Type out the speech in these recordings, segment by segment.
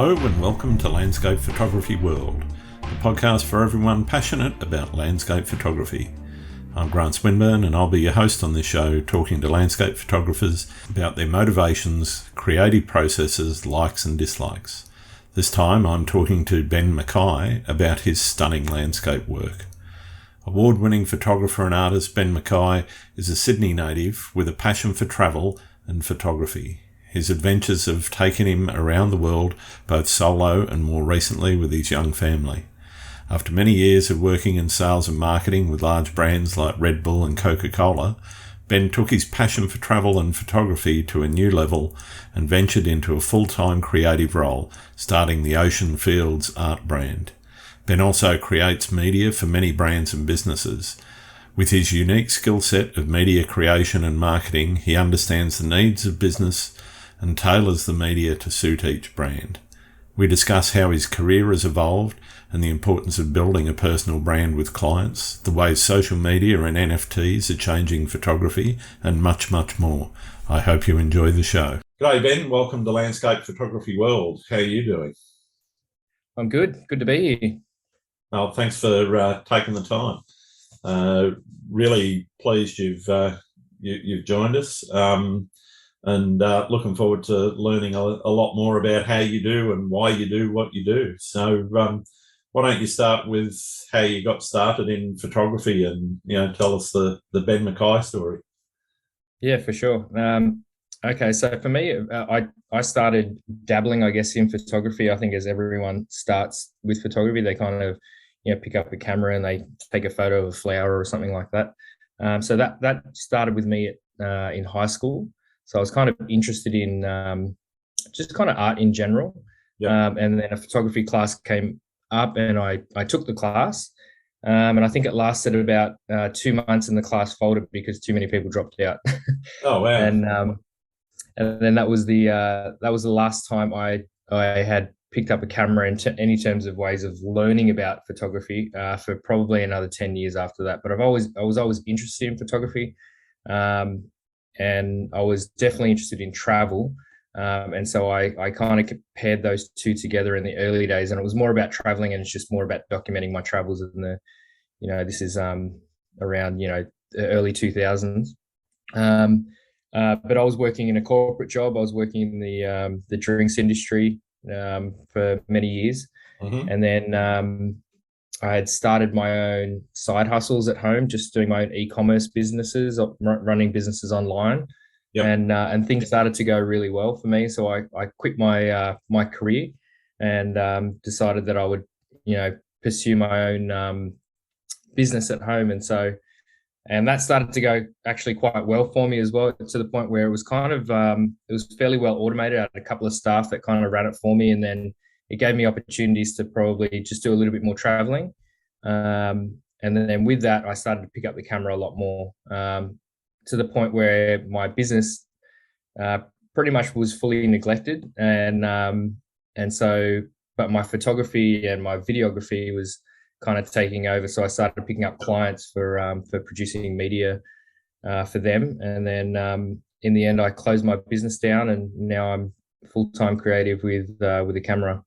Hello and welcome to Landscape Photography World, the podcast for everyone passionate about landscape photography. I'm Grant Swinburne and I'll be your host on this show, talking to landscape photographers about their motivations, creative processes, likes and dislikes. This time I'm talking to Ben Mackay about his stunning landscape work. Award-winning photographer and artist Ben Mackay is a Sydney native with a passion for travel and photography. His adventures have taken him around the world, both solo and more recently with his young family. After many years of working in sales and marketing with large brands like RedBull and Coca Cola, Ben took his passion for travel and photography to a new level and ventured into a full-time creative role, starting the Ocean Fields art brand. Ben also creates media for many brands and businesses. With his unique skill set of media creation and marketing, he understands the needs of business and tailors the media to suit each brand. We discuss how his career has evolved and the importance of building a personal brand with clients, the ways social media and NFTs are changing photography, and much, much more. I hope you enjoy the show. G'day Ben, welcome to Landscape Photography World. How are you doing? I'm good. Good to be here. Well, thanks for taking the time. Really pleased you've joined us. And looking forward to learning a lot more about how you do and why you do what you do. So why don't you start with how you got started in photography and, tell us the Ben Mackay story. Yeah, for sure. Okay, so for me, I started dabbling, I guess, in photography. I think as everyone starts with photography, they kind of, pick up a camera and they take a photo of a flower or something like that. So that started with me in high school. So I was kind of interested in just kind of art in general. Yep. And then a photography class came up and I took the class. And I think it lasted about 2 months and the class folded because too many people dropped out. Oh, wow. And then that was the last time I had picked up a camera in any terms of ways of learning about photography for probably another 10 years after that. But I was always interested in photography. And I was definitely interested in travel. And so I kind of compared those two together in the early days, and it was more about traveling and it's just more about documenting my travels in this is around, the early 2000s. But I was working in a corporate job. I was working in the drinks industry for many years. Mm-hmm. And then I had started my own side hustles at home, just doing my own e-commerce businesses, running businesses online. Yep. And things started to go really well for me. So I quit my career and decided that I would, pursue my own business at home. And that started to go actually quite well for me as well, to the point where it was kind of, it was fairly well automated. I had a couple of staff that kind of ran it for me, and then it gave me opportunities to probably just do a little bit more traveling. And then with that, I started to pick up the camera a lot more, to the point where my business pretty much was fully neglected. But my photography and my videography was kind of taking over. So I started picking up clients for producing media for them. And then in the end, I closed my business down, and now I'm full-time creative with a camera.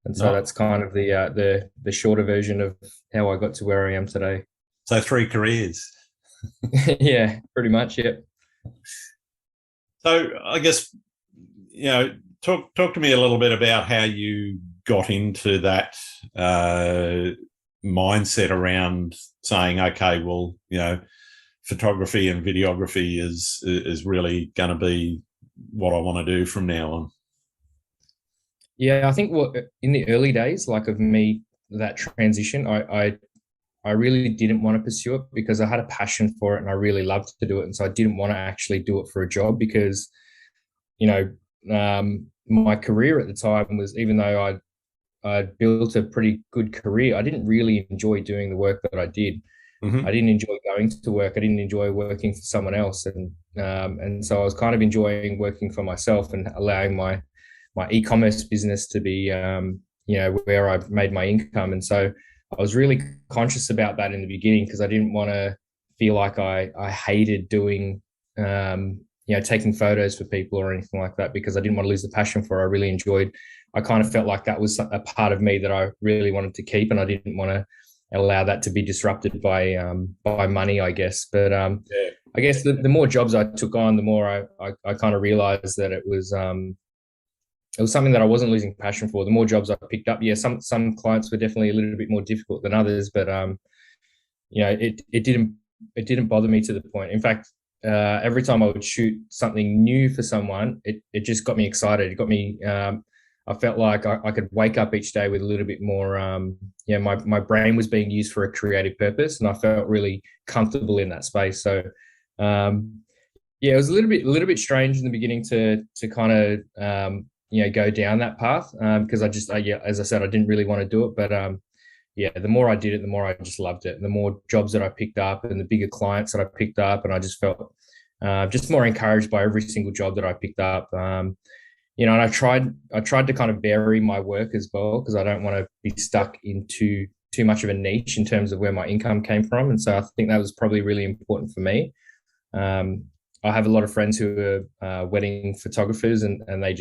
And so that's kind of the shorter version of how I got to where I am today. So 3 careers. Yeah, pretty much. Yep. So I guess, talk to me a little bit about how you got into that mindset around saying, okay, well, photography and videography is really going to be what I want to do from now on. Yeah, I think in the early days, like of me, that transition, I really didn't want to pursue it because I had a passion for it and I really loved to do it. And so I didn't want to actually do it for a job because, my career at the time was, even though I'd built a pretty good career, I didn't really enjoy doing the work that I did. Mm-hmm. I didn't enjoy going to work. I didn't enjoy working for someone else. And so I was kind of enjoying working for myself and allowing my e-commerce business to be, where I've made my income. And so I was really conscious about that in the beginning because I didn't want to feel like I hated doing, taking photos for people or anything like that, because I didn't want to lose the passion for it. I really enjoyed I kind of felt like that was a part of me that I really wanted to keep, and I didn't want to allow that to be disrupted by money, I guess. But Yeah. I guess the more jobs I took on, the more I kind of realized that it was something that I wasn't losing passion for. The more jobs I picked up, yeah, some clients were definitely a little bit more difficult than others, but it didn't bother me to the point. In fact, every time I would shoot something new for someone, it just got me excited. It got me. I felt like I could wake up each day with a little bit more. My brain was being used for a creative purpose, and I felt really comfortable in that space. So, it was a little bit strange in the beginning to kind of go down that path because as I said, I didn't really want to do it, but the more I did it, the more I just loved it. And the more jobs that I picked up and the bigger clients that I picked up, and I just felt just more encouraged by every single job that I picked up. And I tried to kind of vary my work as well, because I don't want to be stuck into too much of a niche in terms of where my income came from. And so I think that was probably really important for me. I have a lot of friends who are wedding photographers, and they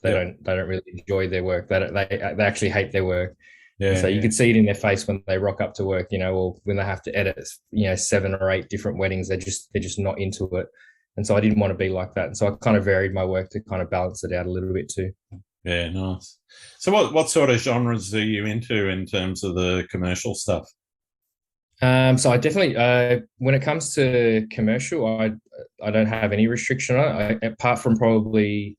don't really enjoy their work. They actually hate their work. And so you could see it in their face when they rock up to work, or when they have to edit, 7 or 8 different weddings. They're just not into it. And so I didn't want to be like that. And so I kind of varied my work to kind of balance it out a little bit too. Yeah, nice. So what sort of genres are you into in terms of the commercial stuff? So I definitely, when it comes to commercial, I don't have any restriction on it, apart from probably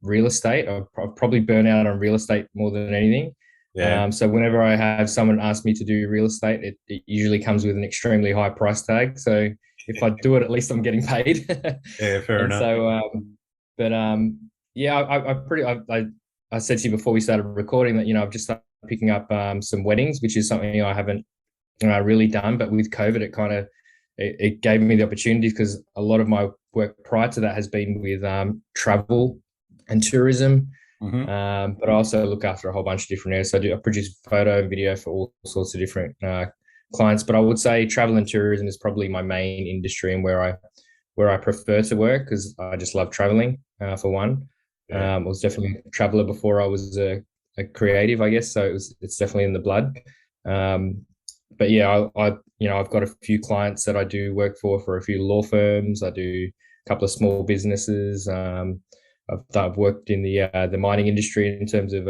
real estate. I probably burn out on real estate more than anything. Yeah. So whenever I have someone ask me to do real estate, it usually comes with an extremely high price tag. So if I do it, at least I'm getting paid. Yeah, fair And enough. so, I said to you before we started recording that I've just started picking up some weddings, which is something I haven't really done. But with COVID, it gave me the opportunity, because a lot of my work prior to that has been with travel and tourism. Mm-hmm. But I also look after a whole bunch of different areas. So I produce photo and video for all sorts of different clients. But I would say travel and tourism is probably my main industry, and where I prefer to work, because I just love traveling for one. Yeah. I was definitely a traveler before I was a creative, I guess. So it's definitely in the blood. But yeah, I've got a few clients that I do work for a few law firms. I do a couple of small businesses. I've worked in the mining industry in terms of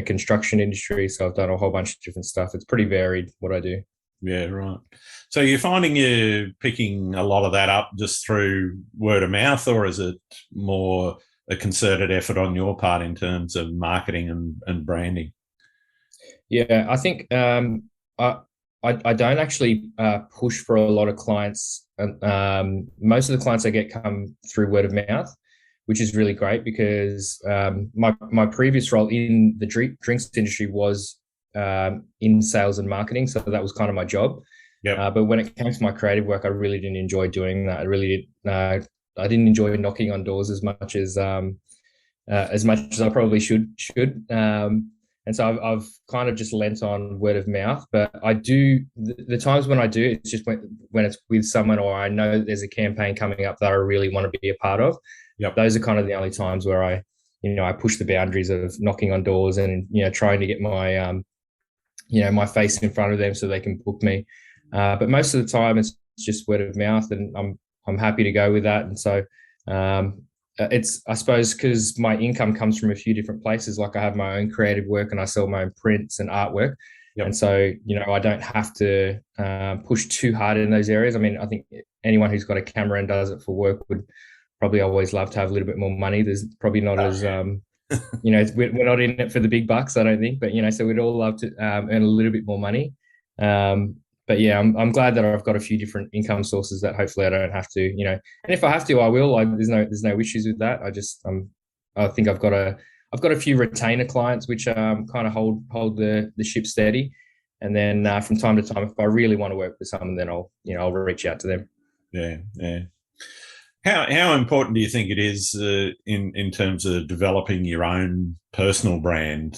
construction industry. So I've done a whole bunch of different stuff. It's pretty varied what I do. Yeah, right. So you're finding you're picking a lot of that up just through word of mouth, or is it more a concerted effort on your part in terms of marketing and branding? Yeah, I think I don't actually push for a lot of clients. Most of the clients I get come through word of mouth, which is really great, because my previous role in the drinks industry was in sales and marketing. So that was kind of my job. Yeah. But when it came to my creative work, I really didn't enjoy doing that. I didn't enjoy knocking on doors as much as I probably should. And so I've kind of just lent on word of mouth. But I do the times when I do, it's just when it's with someone, or I know that there's a campaign coming up that I really want to be a part of. Yep. Those are kind of the only times where I push the boundaries of knocking on doors and trying to get my my face in front of them so they can book me. But most of the time it's just word of mouth, and I'm happy to go with that. And so it's, I suppose, because my income comes from a few different places. Like I have my own creative work, and I sell my own prints and artwork. Yep. And so, I don't have to push too hard in those areas. I mean, I think anyone who's got a camera and does it for work would probably always love to have a little bit more money. There's probably not as, we're not in it for the big bucks, I don't think. But, so we'd all love to earn a little bit more money. But yeah, I'm glad that I've got a few different income sources that hopefully I don't have to, and if I have to, I will. There's no issues with that. I think I've got a few retainer clients which kind of hold the ship steady, and then from time to time, if I really want to work with someone, then I'll reach out to them. Yeah, yeah. How important do you think it is in terms of developing your own personal brand?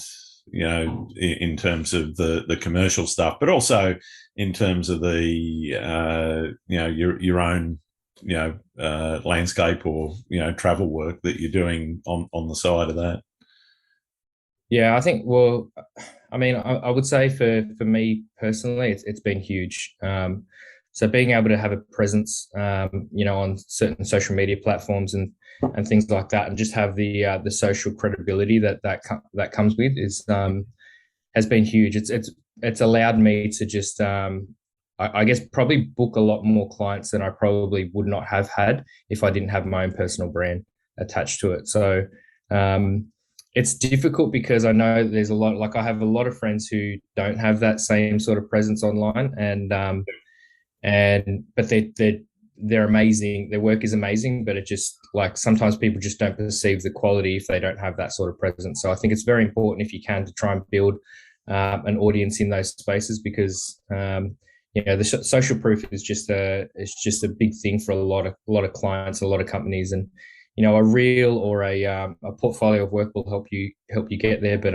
In terms of the commercial stuff, but also in terms of the your own landscape or travel work that you're doing on the side of that. Yeah, I think. Well, I mean, I would say for me personally, it's been huge. So being able to have a presence, on certain social media platforms and things like that, and just have the social credibility that comes with is has been huge. It's allowed me to just I guess probably book a lot more clients than I probably would not have had if I didn't have my own personal brand attached to it. So um, it's difficult because I know there's a lot. Like I have a lot of friends who don't have that same sort of presence online, and but they're amazing. Their work is amazing, but it just like sometimes people just don't perceive the quality if they don't have that sort of presence. So I think it's very important if you can to try and build an audience in those spaces because the social proof is just a big thing for a lot of clients, a lot of companies, and a reel or a portfolio of work will help you get there. But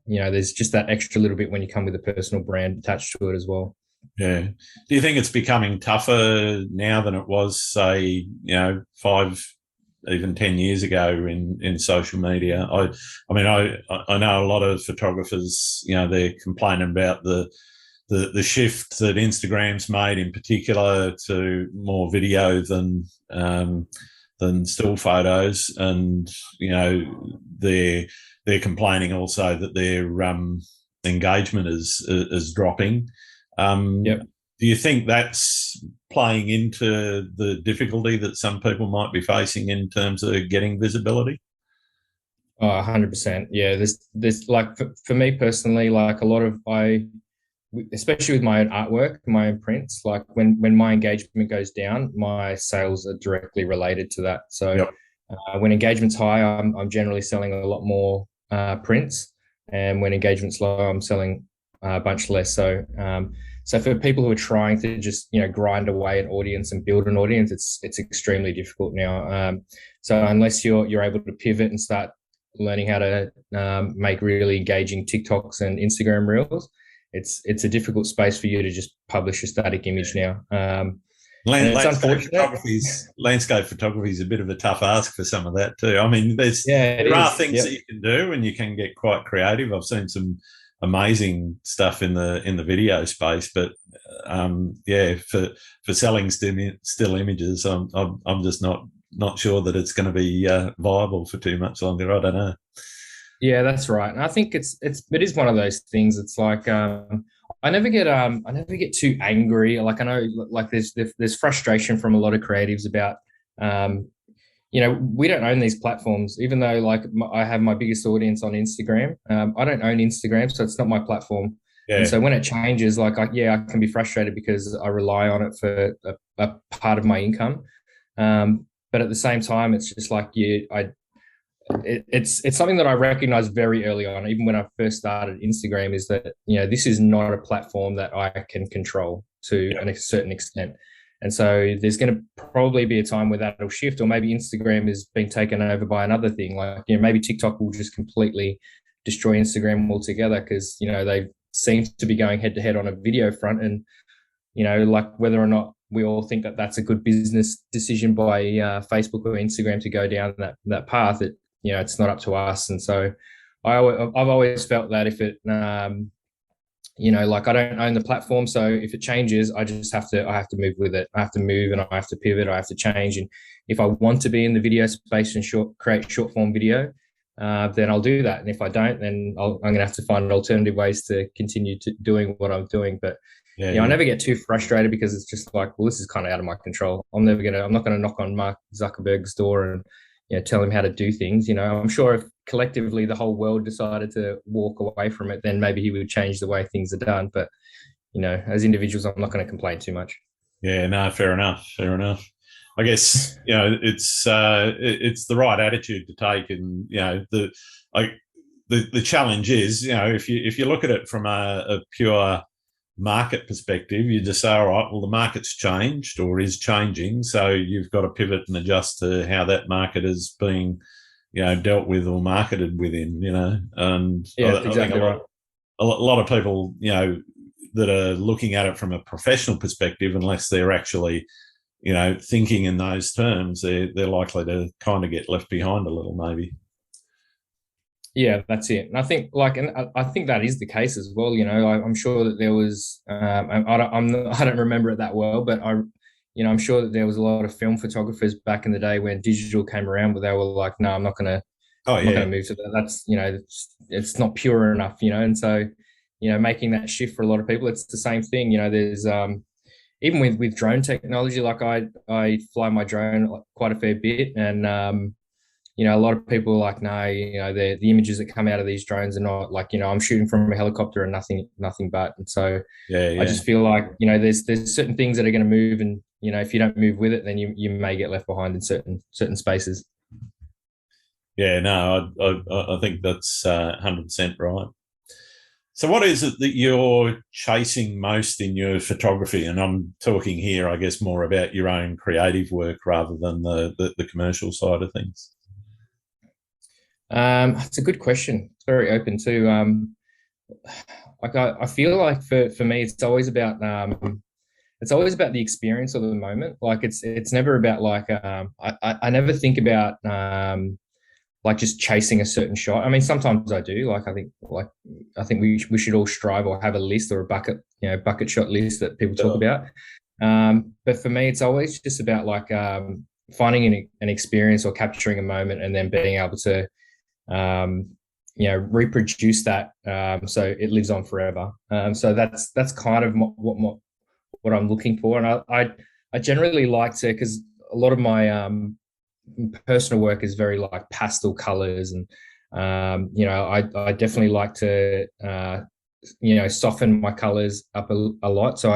there's just that extra little bit when you come with a personal brand attached to it as well. Yeah. Do you think it's becoming tougher now than it was, say, 5, even 10 years ago in social media? I mean, I know a lot of photographers, they're complaining about the shift that Instagram's made in particular to more video than still photos, and they're complaining also that their engagement is dropping. Yep. Do you think that's playing into the difficulty that some people might be facing in terms of getting visibility? Oh, 100%. Yeah, there's like for me personally, like a lot of especially with my own artwork, my own prints, like when my engagement goes down, my sales are directly related to that. So Yep. when engagement's high, I'm generally selling a lot more prints, and when engagement's low, I'm selling a bunch less. So for people who are trying to just grind away an audience and build an audience, it's extremely difficult now. So unless you're able to pivot and start learning how to make really engaging TikToks and Instagram reels, it's a difficult space for you to just publish a static image now. And it's unfortunate. Landscape photography is a bit of a tough ask for some of that too. I mean, Yeah, there are things yep. that you can do, and you can get quite creative. I've seen some amazing stuff in the video space, but for selling still images, I'm just not sure that it's going to be viable for too much longer. I don't know. Yeah, that's right. And I think it is one of those things. It's like I never get too angry. Like I know like there's frustration from a lot of creatives about we don't own these platforms, even though like I have my biggest audience on Instagram. I don't own Instagram, so it's not my platform. Yeah. And so when it changes, like I can be frustrated because I rely on it for a part of my income. But at the same time, it's just like it's something that I recognized very early on, even when I first started Instagram, is that this is not a platform that I can control to a certain extent. And so there's going to probably be a time where that'll shift, or maybe Instagram is being taken over by another thing. Like, maybe TikTok will just completely destroy Instagram altogether because, they seem to be going head to head on a video front. And, like whether or not we all think that that's a good business decision by Facebook or Instagram to go down that path, it's not up to us. And so I've always felt that if it, like I don't own the platform, so if it changes, I have to move with it. I have to move and I have to pivot. I have to change. And if I want to be in the video space and create short form video, then I'll do that. And if I don't, then I'm going to have to find alternative ways to continue doing what I'm doing. But I never get too frustrated because it's just like, well, this is kind of out of my control. I'm not going to knock on Mark Zuckerberg's door and tell him how to do things. I'm sure if collectively the whole world decided to walk away from it, then maybe he would change the way things are done. But, as individuals, I'm not going to complain too much. Yeah, no, fair enough. I guess, it's the right attitude to take. And, the challenge is, if you look at it from a pure market perspective, you just say, all right, well, the market's changed or is changing, so you've got to pivot and adjust to how that market is being, dealt with or marketed within, and yeah, exactly right. A lot of people, that are looking at it from a professional perspective, unless they're actually, thinking in those terms, they're likely to kind of get left behind a little, maybe. Yeah, that's it. And I think and I think that is the case as well. I'm sure that there was, I don't remember it that well, but I'm sure that there was a lot of film photographers back in the day when digital came around, where they were like, no, Oh I'm not yeah, gonna move to that. That's, it's not pure enough, and so, making that shift for a lot of people, it's the same thing. There's, even with drone technology, like I fly my drone quite a fair bit, and a lot of people are like, no, the images that come out of these drones are not like, I'm shooting from a helicopter and nothing but. And so yeah, I yeah. just feel like, there's certain things that are going to move, and if you don't move with it, then you may get left behind in certain spaces. Yeah, no, I think that's 100% right. So, what is it that you're chasing most in your photography? And I'm talking here, I guess, more about your own creative work rather than the commercial side of things. It's a good question. It's very open to, like I feel like for me, it's always about the experience of the moment. Like it's never about like, I never think about like just chasing a certain shot. I mean, sometimes I do. I think we should all strive or have a list or a bucket shot list that people talk Sure. about. But for me, it's always just about like, finding an experience or capturing a moment and then being able to, reproduce that, so it lives on forever. So that's kind of what I'm looking for. And I generally like to, because a lot of my personal work is very like pastel colors, and I definitely like to soften my colors up a lot. So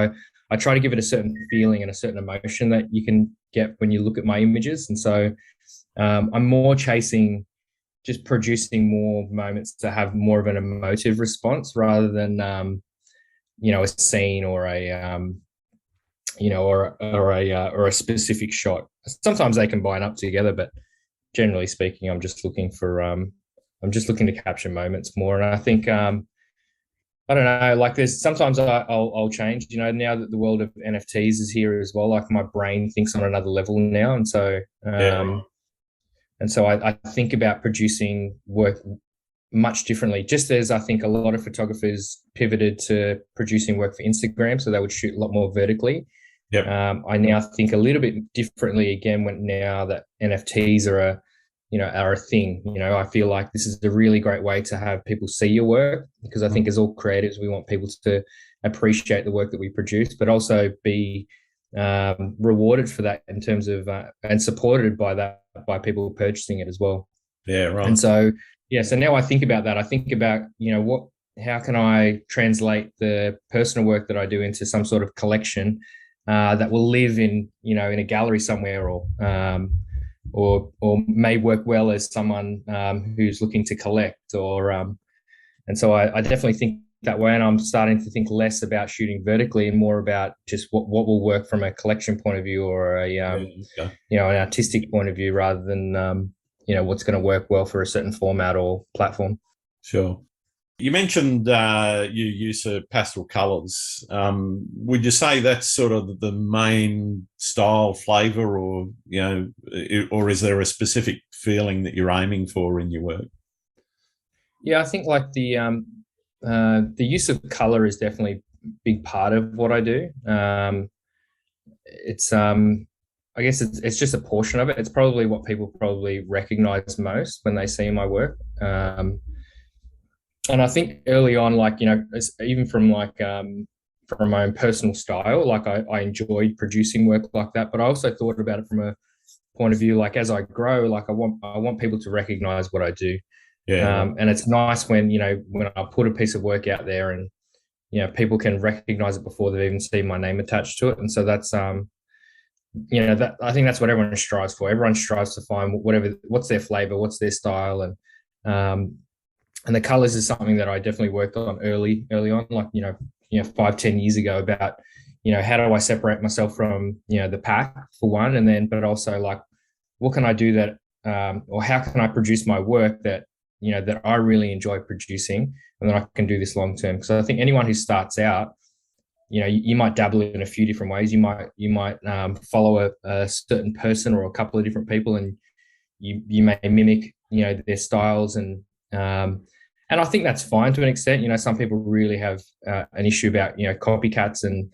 I try to give it a certain feeling and a certain emotion that you can get when you look at my images. And so I'm more chasing just producing more moments to have more of an emotive response rather than a scene or a or a specific shot. Sometimes they combine up together, but generally speaking, I'm just looking to capture moments more. And I think, I don't know, like there's sometimes I'll change. Now that the world of NFTs is here as well, like my brain thinks on another level now, and so Yeah, right. I think about producing work much differently. Just as I think a lot of photographers pivoted to producing work for Instagram, so they would shoot a lot more vertically. Yep. I now think a little bit differently again when now that NFTs are a thing. I feel like this is a really great way to have people see your work, because I think as all creatives, we want people to appreciate the work that we produce, but also be rewarded for that in terms of and supported by that by people purchasing it as well. Yeah, right. And so so now I think about that. I think about how can I translate the personal work that I do into some sort of collection that will live in a gallery somewhere, or may work well as someone who's looking to collect, and so I definitely think that way. And I'm starting to think less about shooting vertically and more about just what will work from a collection point of view, or Yeah, okay. an artistic point of view, rather than what's going to work well for a certain format or platform. Sure. You mentioned your use of pastel colours. Would you say that's sort of the main style flavour, or or is there a specific feeling that you're aiming for in your work? Yeah, I think like the use of color is definitely a big part of what I do. It's I guess it's just a portion of it. It's probably what people probably recognize most when they see my work. And I think early on, like even from my own personal style, like I enjoyed producing work like that, but I also thought about it from a point of view, like as I grow, like I want people to recognize what I do. Yeah, right. And it's nice when when I put a piece of work out there, and people can recognize it before they've even seen my name attached to it. And so that's that I think that's what everyone strives for. Everyone strives to find what's their flavor, what's their style, um, and the colors is something that I definitely worked on early on, like 5-10 years ago, about how do I separate myself from the pack, for one, and then but also like what can I do that, or how can I produce my work that that I really enjoy producing, and then I can do this long term. Because I think anyone who starts out, you might dabble in a few different ways. You might follow a certain person or a couple of different people, and you may mimic their styles, And I think that's fine to an extent. Some people really have an issue about copycats and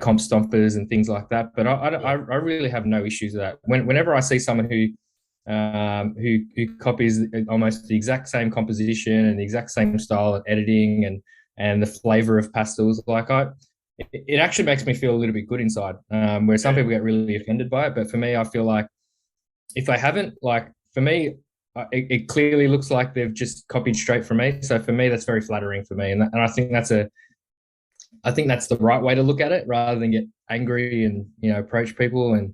comp stompers and things like that. But I really have no issues with that. Whenever I see someone who copies almost the exact same composition and the exact same style of editing and the flavor of pastels, it actually makes me feel a little bit good inside. Where some people get really offended by it, but for me, I feel like if they haven't, for me, it clearly looks like they've just copied straight from me. So for me, that's very flattering for me, and I think that's the right way to look at it, rather than get angry and approach people. And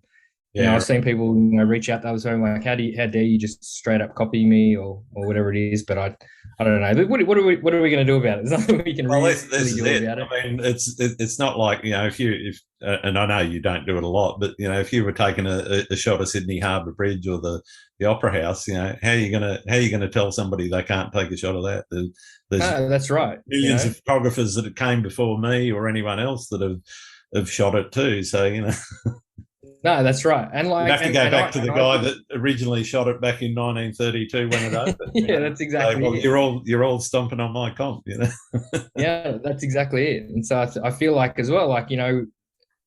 I've seen people reach out to others saying like, how dare you just straight up copy me or whatever it is. But I don't know. What are we going to do about it? There's nothing we can really do about it. I mean, it's not like if and I know you don't do it a lot, but if you were taking a shot of Sydney Harbour Bridge or the Opera House, how are you gonna tell somebody they can't take a shot of that? No, that's right. Millions of photographers that came before me or anyone else that have shot it too. So No, that's right. And you have to go back to the guy that originally shot it back in 1932 when it opened. Yeah, that's exactly it. You're all stomping on my comp, Yeah, that's exactly it. And so I feel like as well,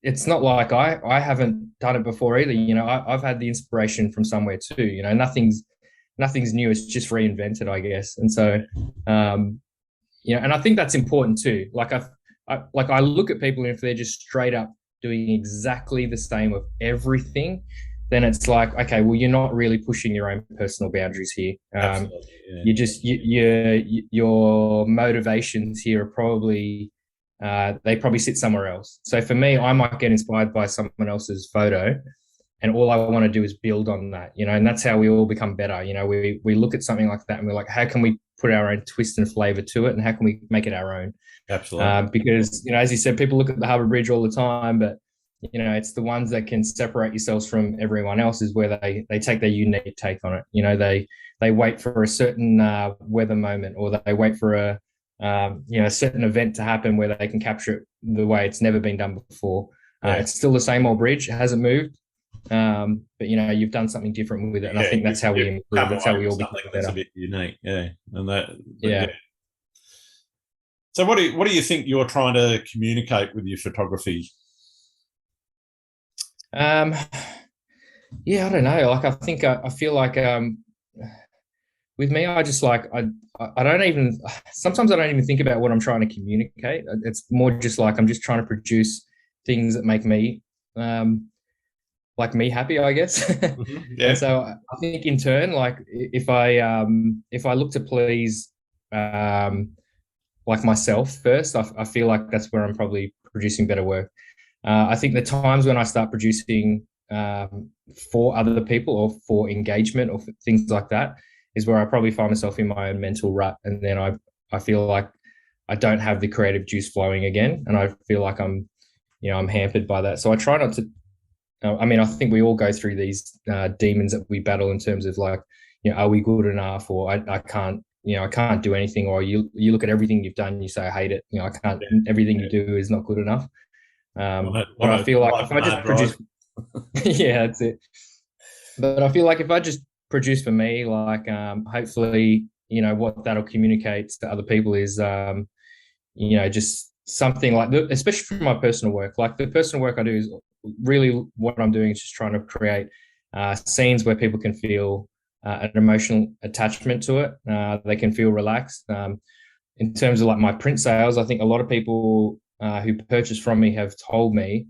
it's not like I haven't done it before either. I've had the inspiration from somewhere too. Nothing's new. It's just reinvented, I guess. And so, and I think that's important too. I look at people, and if they're just straight up doing exactly the same of everything, then it's like, okay, well, you're not really pushing your own personal boundaries here. Absolutely, yeah. Your motivations here are probably they probably sit somewhere else. So for me, I might get inspired by someone else's photo, and all I want to do is build on that, and that's how we all become better. We look at something like that and we're like, how can we put our own twist and flavor to it, and how can we make it our own? Absolutely. Because as you said, people look at the Harbour Bridge all the time, but it's the ones that can separate yourselves from everyone else is where they take their unique take on it. They wait for a certain weather moment, or they wait for a certain event to happen where they can capture it the way it's never been done before. It's still the same old bridge, it hasn't moved, but you've done something different with it, and I think that's how we improve. That's how we all become better. That's a bit unique, and that. Yeah. So what do you think you're trying to communicate with your photography? I don't know. I feel like with me, I just I don't even, sometimes I don't even think about what I'm trying to communicate. It's more just I'm just trying to produce things that make me me happy, I guess. Mm-hmm. Yeah. And so I think in turn, if I look to please myself first, I feel like that's where I'm probably producing better work. I think the times when I start producing for other people or for engagement or for things like that is where I probably find myself in my own mental rut, and then I feel like I don't have the creative juice flowing again, and I feel like I'm hampered by that. So I try not to. I think we all go through these demons that we battle in terms of are we good enough, or I can't. I can't do anything, or you look at everything you've done and you say I hate it. I can't. Everything you do is not good enough. But I feel like if I just produce, yeah, that's it. But I feel like if I just produce for me, hopefully, what that'll communicate to other people is, just something especially for my personal work. The personal work I do is really what I'm doing is just trying to create scenes where people can feel an emotional attachment to it. They can feel relaxed. In terms of my print sales, I think a lot of people who purchase from me have told me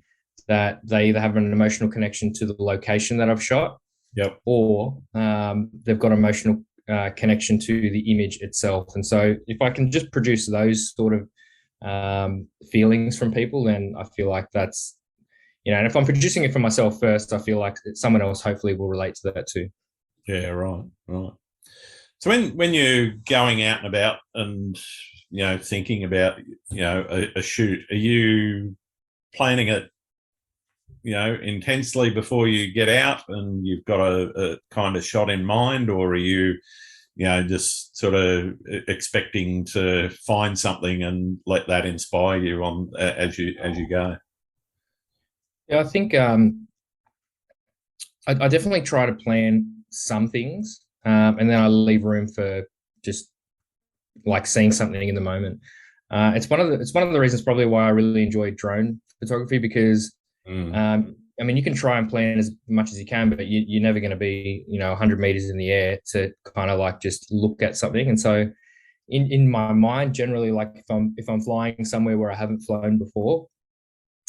that they either have an emotional connection to the location that I've shot, yep, or they've got emotional connection to the image itself. And so if I can just produce those sort of feelings from people, then I feel like that's, and if I'm producing it for myself first, I feel like someone else hopefully will relate to that too. Yeah, right. So when you're going out and about and thinking about a shoot, are you planning it intensely before you get out and you've got a kind of shot in mind, or are you just sort of expecting to find something and let that inspire you on as you go? Yeah, I think I definitely try to plan some things, and then I leave room for just like seeing something in the moment. It's one of the reasons probably why I really enjoy drone photography, because I mean, you can try and plan as much as you can, but you're never going to be, 100 meters in the air to kind of like just look at something. And so in my mind, generally, like if I'm flying somewhere where I haven't flown before,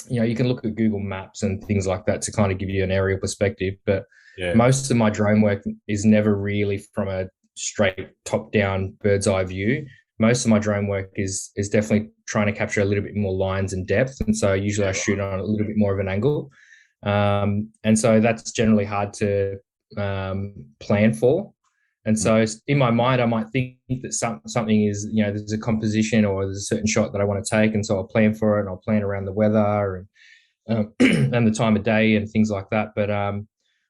you can look at Google Maps and things like that to kind of give you an aerial perspective. But most of my drone work is never really from a straight top-down bird's eye view. Most of my drone work is definitely trying to capture a little bit more lines and depth. And so usually I shoot on a little bit more of an angle. And so that's generally hard to plan for. And so in my mind, I might think that something is, there's a composition or there's a certain shot that I want to take. And so I'll plan for it, and I'll plan around the weather and and the time of day and things like that. But I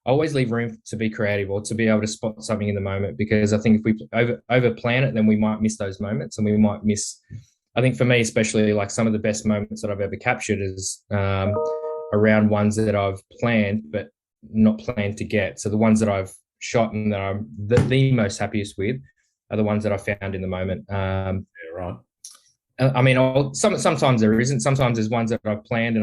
always leave room to be creative or to be able to spot something in the moment, because I think if we over plan it, then we might miss those moments, and we might miss, I think for me, especially, like some of the best moments that I've ever captured is around ones that I've planned, but not planned to get. So the ones that I've shot and that I'm the most happiest with are the ones that I found in the moment. Right. I mean, sometimes there isn't. Sometimes there's ones that I've planned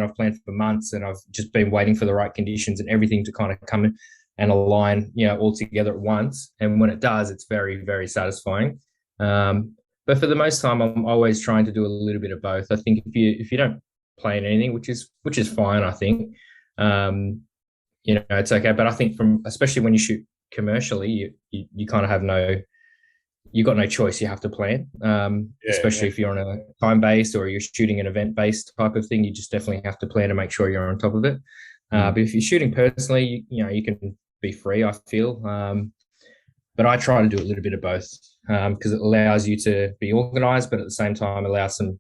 for months, and I've just been waiting for the right conditions and everything to kind of come in and align, all together at once. And when it does, it's very, very satisfying. But for the most time, I'm always trying to do a little bit of both. I think if you don't plan anything, which is fine, I think, it's okay. But I think especially when you shoot commercially, you kind of have you've got no choice. You have to plan, especially if you're on a time based or you're shooting an event based type of thing. You just definitely have to plan to make sure you're on top of it. But if you're shooting personally, you can be free, I feel. But I try to do a little bit of both, because it allows you to be organized, but at the same time allows some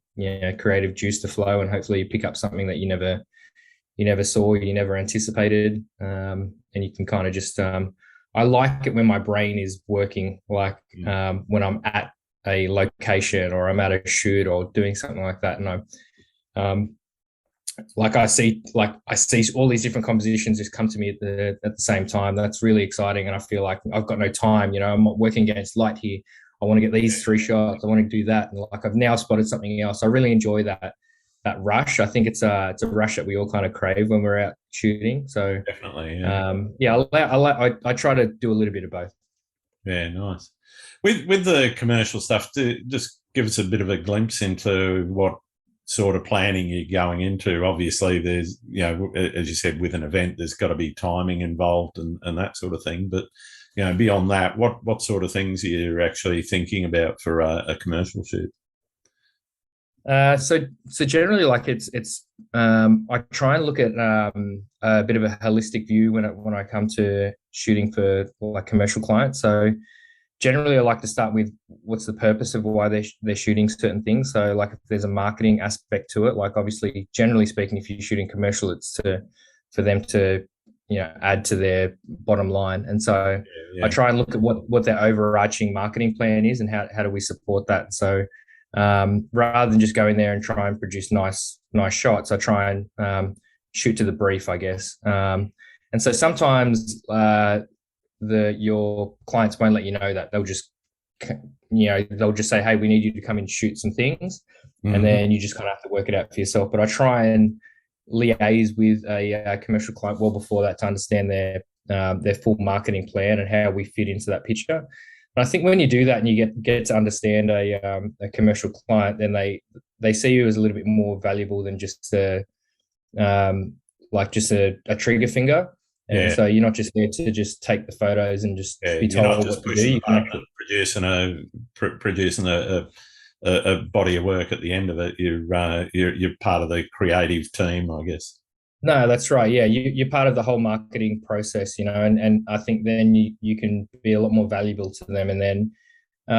creative juice to flow, and hopefully you pick up something that you never saw, you never anticipated, and you can kind of just I like it when my brain is working, like when I'm at a location or I'm at a shoot or doing something like that, and I see all these different compositions just come to me at the same time. That's really exciting, and I feel like I've got no time. I'm working against light here. I want to get these 3 shots. I want to do that, and like I've now spotted something else. I really enjoy that rush. I think it's a rush that we all kind of crave when we're out shooting. So definitely, I try to do a little bit of both. Yeah, nice. With the commercial stuff, just give us a bit of a glimpse into what sort of planning you're going into. Obviously, there's, as you said, with an event, there's got to be timing involved and that sort of thing. But, beyond that, what sort of things are you actually thinking about for a commercial shoot? So generally, like it's I try and look at a bit of a holistic view when I come to shooting for like commercial clients. So generally, I like to start with what's the purpose of why they're shooting certain things. So like if there's a marketing aspect to it, like obviously, generally speaking, if you're shooting commercial, it's for them to add to their bottom line. And so I try and look at what their overarching marketing plan is and how do we support that. So rather than just go in there and try and produce nice shots, I try and shoot to the brief, I guess. And so sometimes your clients won't let you know that. They'll just say, hey, we need you to come and shoot some things. And then you just kind of have to work it out for yourself. But I try and liaise with a commercial client well before that to understand their full marketing plan and how we fit into that picture. And I think when you do that and you get to understand a commercial client, then they see you as a little bit more valuable than just a trigger finger. And so you're not just there to just take the photos and just be told what to do. You can actually producing a body of work at the end of it. You're part of the creative team, I guess. No, that's right. Yeah, you're part of the whole marketing process, and I think then you can be a lot more valuable to them. And then,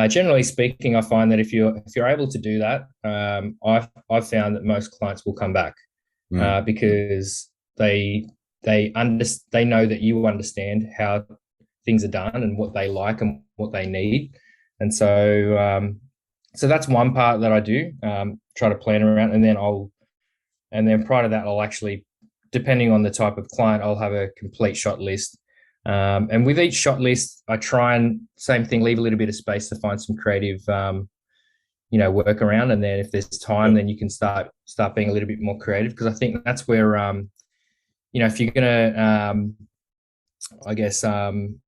generally speaking, I find that if you're able to do that, I've found that most clients will come back because they know that you understand how things are done and what they like and what they need. And so that's one part that I do, try to plan around, and then prior to that, I'll actually, depending on the type of client, I'll have a complete shot list And with each shot list, I try and same thing, leave a little bit of space to find some creative, work around. And then if there's time, then you can start being a little bit more creative, because I think that's where, if you're gonna,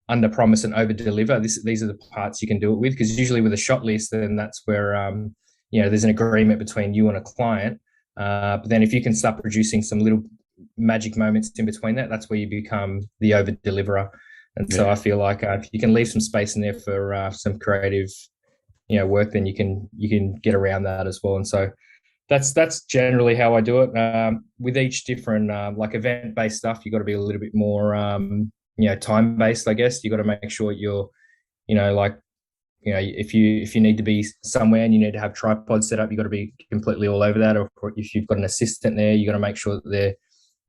under promise and over deliver, these are the parts you can do it with. Because usually with a shot list, then that's where, there's an agreement between you and a client. But then if you can start producing some little magic moments in between that, that's where you become the over deliverer. And so I feel like if you can leave some space in there for some creative, work, then you can get around that as well. And so that's generally how I do it. With each different like event-based stuff, you got to be a little bit more time-based, I guess. You got to make sure you're, if you need to be somewhere and you need to have tripod set up, you got to be completely all over that. Or if you've got an assistant there, you got to make sure that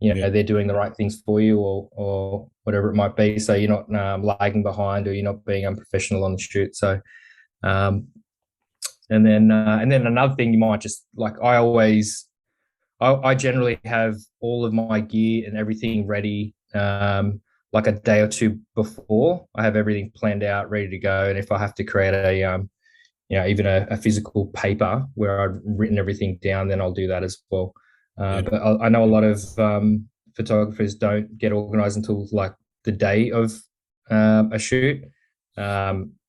they're doing the right things for you, or whatever it might be. So you're not lagging behind, or you're not being unprofessional on the shoot. So, and then another thing you might just like, I generally have all of my gear and everything ready, like a day or two before. I have everything planned out, ready to go. And if I have to create even a physical paper where I've written everything down, then I'll do that as well. But I know a lot of photographers don't get organized until like the day of a shoot.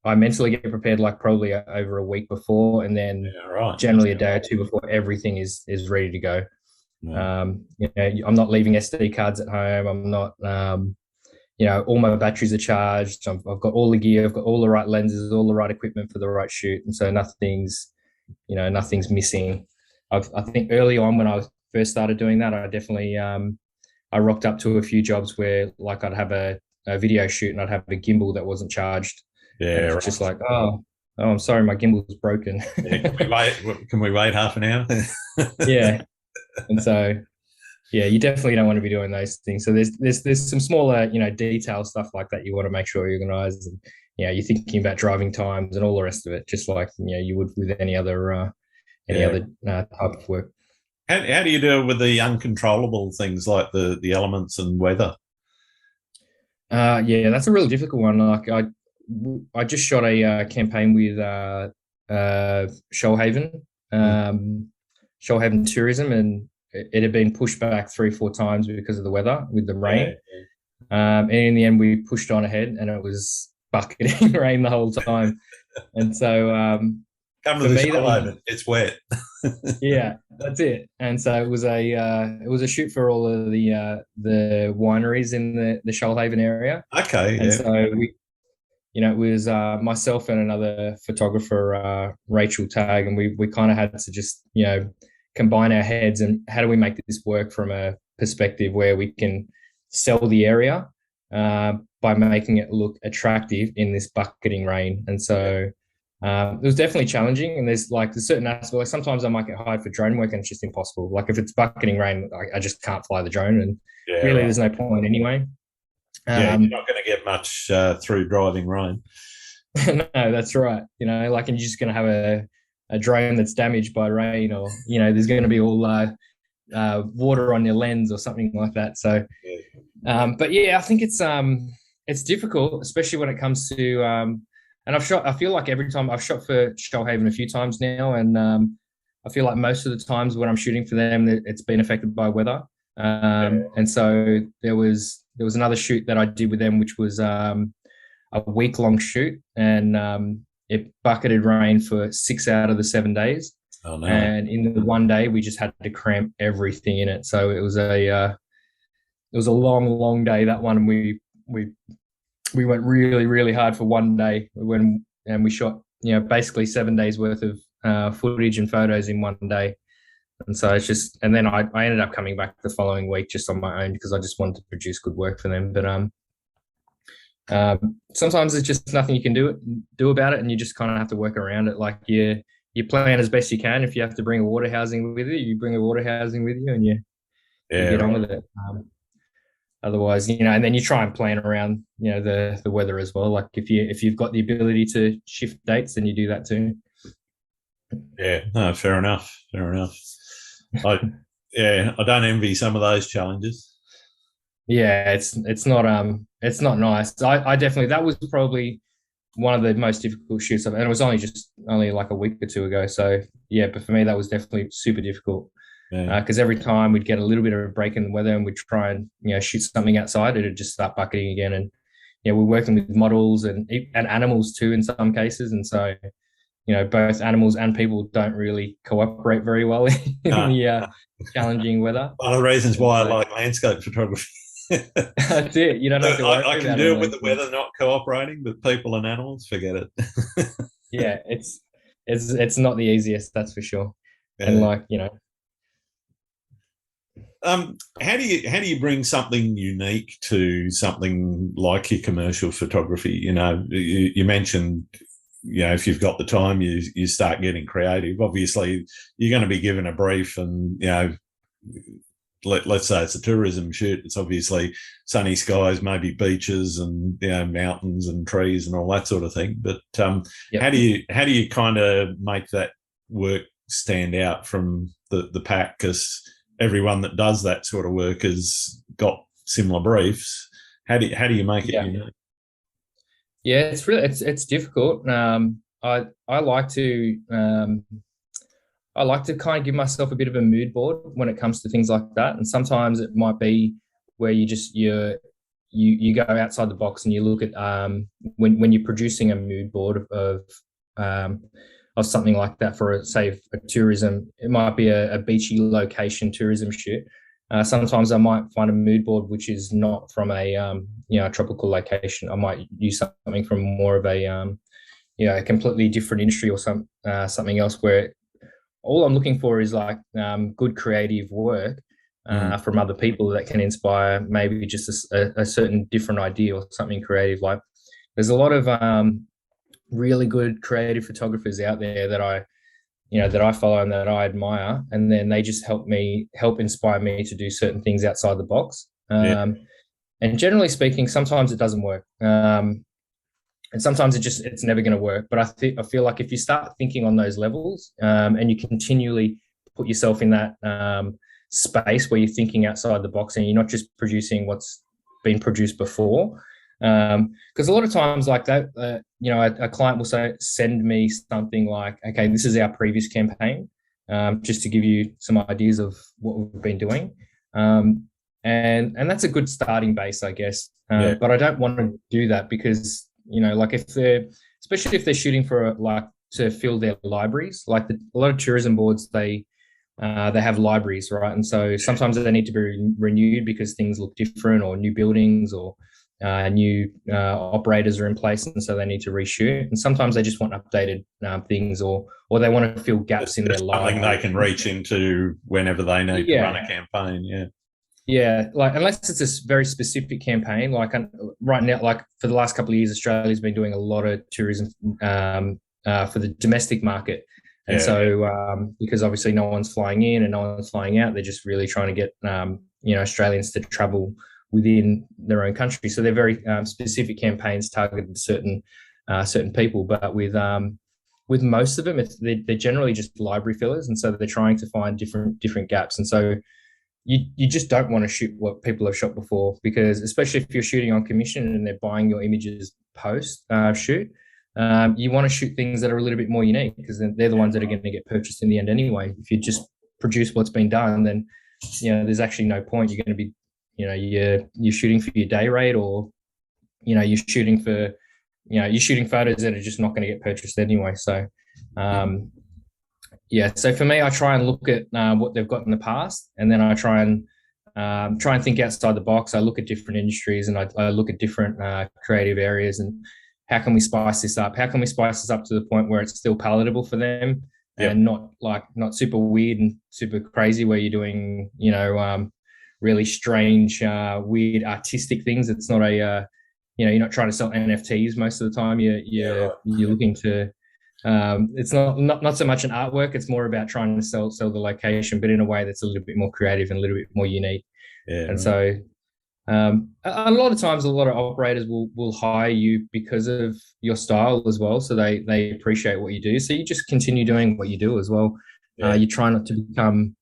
I mentally get prepared like probably over a week before, and then generally a day or two before, everything is ready to go. I'm not leaving SD cards at home. I'm not, all my batteries are charged. I've got all the gear. I've got all the right lenses, all the right equipment for the right shoot, and so nothing's missing. I think early on when I first started doing that, I definitely I rocked up to a few jobs where like I'd have a video shoot and I'd have a gimbal that wasn't charged. Yeah, it's just like, oh, I'm sorry, my gimbal's broken. Can we wait half an hour? Yeah, and so you definitely don't want to be doing those things. So there's some smaller detail stuff like that you want to make sure you're organized, and you're thinking about driving times and all the rest of it, just like you would with any other type of work. How do you deal with the uncontrollable things like the elements and weather? That's a really difficult one. Like I just shot a campaign with Shoalhaven, Shoalhaven Tourism, and it had been pushed back 3-4 times because of the weather with the rain. And in the end, we pushed on ahead, and it was bucketing rain the whole time. And so come to the Shoalhaven, it's wet. Yeah, that's it. And so it was a shoot for all of the wineries in the Shoalhaven area. Okay, and so we. It was myself and another photographer, Rachel Tagg, and we kind of had to just, combine our heads and how do we make this work from a perspective where we can sell the area by making it look attractive in this bucketing rain. And so it was definitely challenging. And there's certain aspects, like sometimes I might get hired for drone work and it's just impossible. Like if it's bucketing rain, I just can't fly the drone, and there's no point anyway. You're not going to get much through driving rain. No, that's right. And you're just going to have a drone that's damaged by rain, or there's going to be all water on your lens or something like that. So, but I think it's difficult, especially when it comes to and I feel like every time I've shot for Shoalhaven a few times now, and I feel like most of the times when I'm shooting for them, it's been affected by weather. And so there was another shoot that I did with them, which was a week-long shoot, and it bucketed rain for 6 out of the 7 days. Oh no! And in the one day, we just had to cramp everything in it. So it was a long day, that one. And we went really, really hard for one day and we shot basically 7 days worth of footage and photos in one day. And so it's just, and then I ended up coming back the following week just on my own because I just wanted to produce good work for them. But sometimes there's just nothing you can do about it, and you just kind of have to work around it. Like you plan as best you can. If you have to bring a water housing with you bring a water housing with you, and you get on with it. Otherwise, and then you try and plan around, the weather as well. Like if you've got the ability to shift dates, then you do that too. Yeah, no, fair enough. I don't envy some of those challenges. Yeah, it's not nice. I definitely, that was probably one of the most difficult shoots and it was only like a week or two ago. So yeah, but for me that was definitely super difficult Yeah. because every time we'd get a little bit of a break in the weather and we'd try and shoot something outside, it'd just start bucketing again. And we're working with models and animals too in some cases, and so both animals and people don't really cooperate very well in No, the no. challenging weather. One of the reasons And why I so like landscape photography. that's it. You don't have to worry I can about do all it with those the things. weather not cooperating, but people and animals, forget it. Yeah, it's not the easiest, that's for sure. And Yeah. like, How do you bring something unique to something like your commercial photography? You mentioned, if you've got the time, you start getting creative. Obviously, you're going to be given a brief, and let's say it's a tourism shoot. It's obviously sunny skies, maybe beaches, and mountains and trees and all that sort of thing. But how yep. do you kind of make that work stand out from the pack? Because everyone that does that sort of work has got similar briefs. How do you make it Yeah. unique? Yeah, it's difficult. I like to kind of give myself a bit of a mood board when it comes to things like that. And sometimes it might be where you go outside the box and you look at when you're producing a mood board of something like that for say a tourism. It might be a beachy location tourism shoot. Sometimes I might find a mood board which is not from a tropical location. I might use something from more of a completely different industry or something else where all I'm looking for is like good creative work from other people that can inspire maybe just a certain different idea or something creative. Like there's a lot of really good creative photographers out there that I follow and that I admire, and then they just help inspire me to do certain things outside the box. Yeah, And generally speaking, sometimes it doesn't work. And sometimes it's never going to work. But I feel like if you start thinking on those levels and you continually put yourself in that space where you're thinking outside the box and you're not just producing what's been produced before, because a lot of times like that, a client will send me something like, okay, this is our previous campaign, just to give you some ideas of what we've been doing. And that's a good starting base, I guess. yeah, But I don't want to do that because like especially if they're shooting for like to fill their libraries, like a lot of tourism boards, they have libraries, right? And so sometimes they need to be renewed because things look different or new buildings or new operators are in place, and so they need to reshoot. And sometimes they just want updated things or they want to fill gaps in their something library. they can reach into whenever they need to run a Yeah. campaign. Yeah, Yeah, like unless it's a very specific campaign, like right now, like for the last couple of years, Australia's been doing a lot of tourism for the domestic market, and yeah, so because obviously no one's flying in and no one's flying out, they're just really trying to get Australians to travel within their own country. So they're very specific campaigns targeted to certain people, but with most of them, they're generally just library fillers, and so they're trying to find different gaps, and so. You just don't want to shoot what people have shot before because especially if you're shooting on commission and they're buying your images post shoot, you want to shoot things that are a little bit more unique because they're the ones that are going to get purchased in the end anyway. If you just produce what's been done, then there's actually no point. You're going to be you're shooting for your day rate or you're shooting for you're shooting photos that are just not going to get purchased anyway. So yeah, so for me, I try and look at what they've got in the past, and then I try and think outside the box. I look at different industries, and I look at different creative areas, and how can we spice this up? How can we spice this up to the point where it's still palatable for them, yep. and not super weird and super crazy, where you're doing really strange, weird artistic things. It's not you're not trying to sell NFTs most of the time. You're looking to it's not so much an artwork. It's more about trying to sell the location, but in a way that's a little bit more creative and a little bit more unique. Yeah, and right. so a lot of times, a lot of operators will hire you because of your style as well. So they appreciate what you do. So you just continue doing what you do as well. Yeah. You try not to become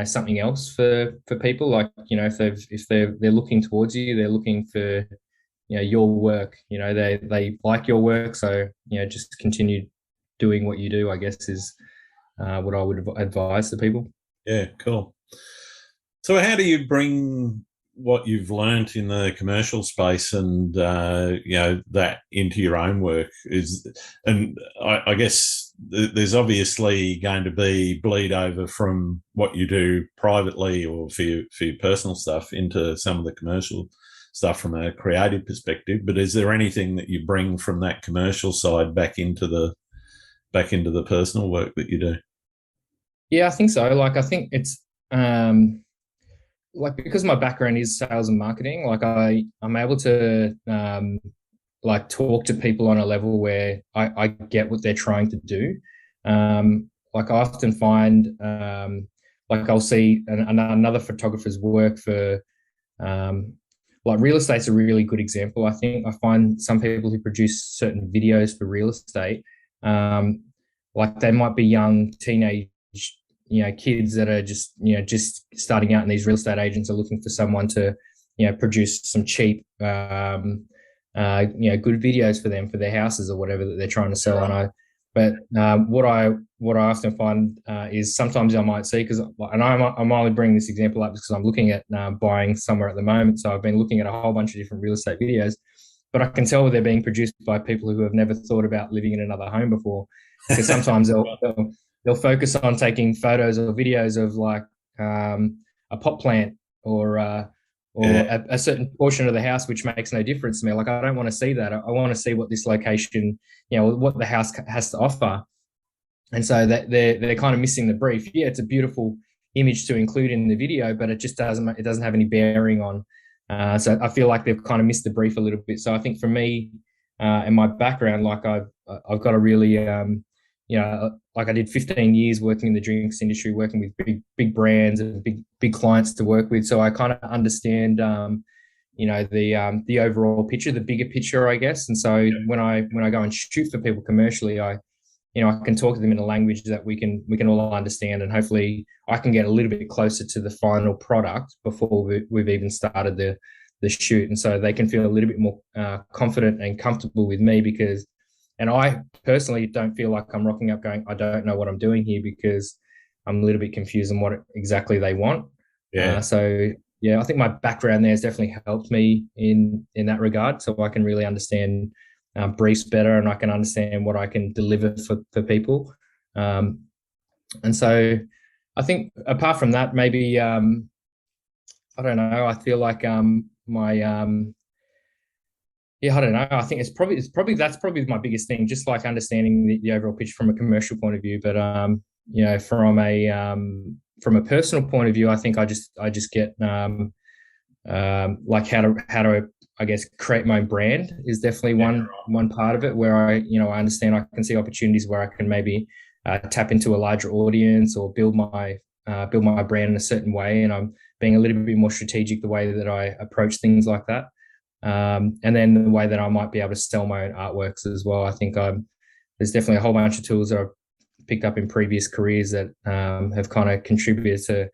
something else for people. Like, if they're looking towards you, they're looking for, your work. They like your work, so just continue doing what you do, I guess, is what I would advise to people. Yeah, cool. So how do you bring what you've learnt in the commercial space and that into your own work? And I guess there's obviously going to be bleed over from what you do privately or for your personal stuff into some of the commercial stuff from a creative perspective. But is there anything that you bring from that commercial side back into the personal work that you do? Yeah, I think so. Like, I think it's like, because my background is sales and marketing, like I'm able to like talk to people on a level where I get what they're trying to do. Like, I often find like I'll see another photographer's work for like real estate's a really good example. I think I find some people who produce certain videos for real estate, like they might be young teenage kids that are just starting out, and these real estate agents are looking for someone to produce some cheap good videos for them for their houses or whatever that they're trying to sell. Right. What I often find is sometimes I might see, and I'm only bringing this example up because I'm looking at buying somewhere at the moment, so I've been looking at a whole bunch of different real estate videos, but I can tell they're being produced by people who have never thought about living in another home before, because sometimes they'll focus on taking photos or videos of like a pot plant or a certain portion of the house, which makes no difference to me. Like, I don't want to see that. I want to see what this location, what the house has to offer. And so that they're kind of missing the brief. Yeah, it's a beautiful image to include in the video, but it doesn't have any bearing on. So I feel like they've kind of missed the brief a little bit. So I think for me and my background, like I've got a really like I did 15 years working in the drinks industry, working with big brands and big clients to work with. So I kind of understand, the overall picture, the bigger picture, I guess. And so when I go and shoot for people commercially, I can talk to them in a language that we can all understand, and hopefully I can get a little bit closer to the final product before we've even started the shoot, and so they can feel a little bit more confident and comfortable with me, because. And I personally don't feel like I'm rocking up going, I don't know what I'm doing here, because I'm a little bit confused on what exactly they want. Yeah. I think my background there has definitely helped me in that regard. So I can really understand briefs better, and I can understand what I can deliver for people. And so I think apart from that, maybe, I don't know, I feel like my I don't know. I think that's probably my biggest thing, just like understanding the overall picture from a commercial point of view. But from a personal point of view, I think I just get like how to I guess create my own brand is definitely one part of it, where I understand I can see opportunities where I can maybe tap into a larger audience or build my brand in a certain way, and I'm being a little bit more strategic the way that I approach things like that. And then the way that I might be able to sell my own artworks as well. I think there's definitely a whole bunch of tools that I've picked up in previous careers that have kind of contributed to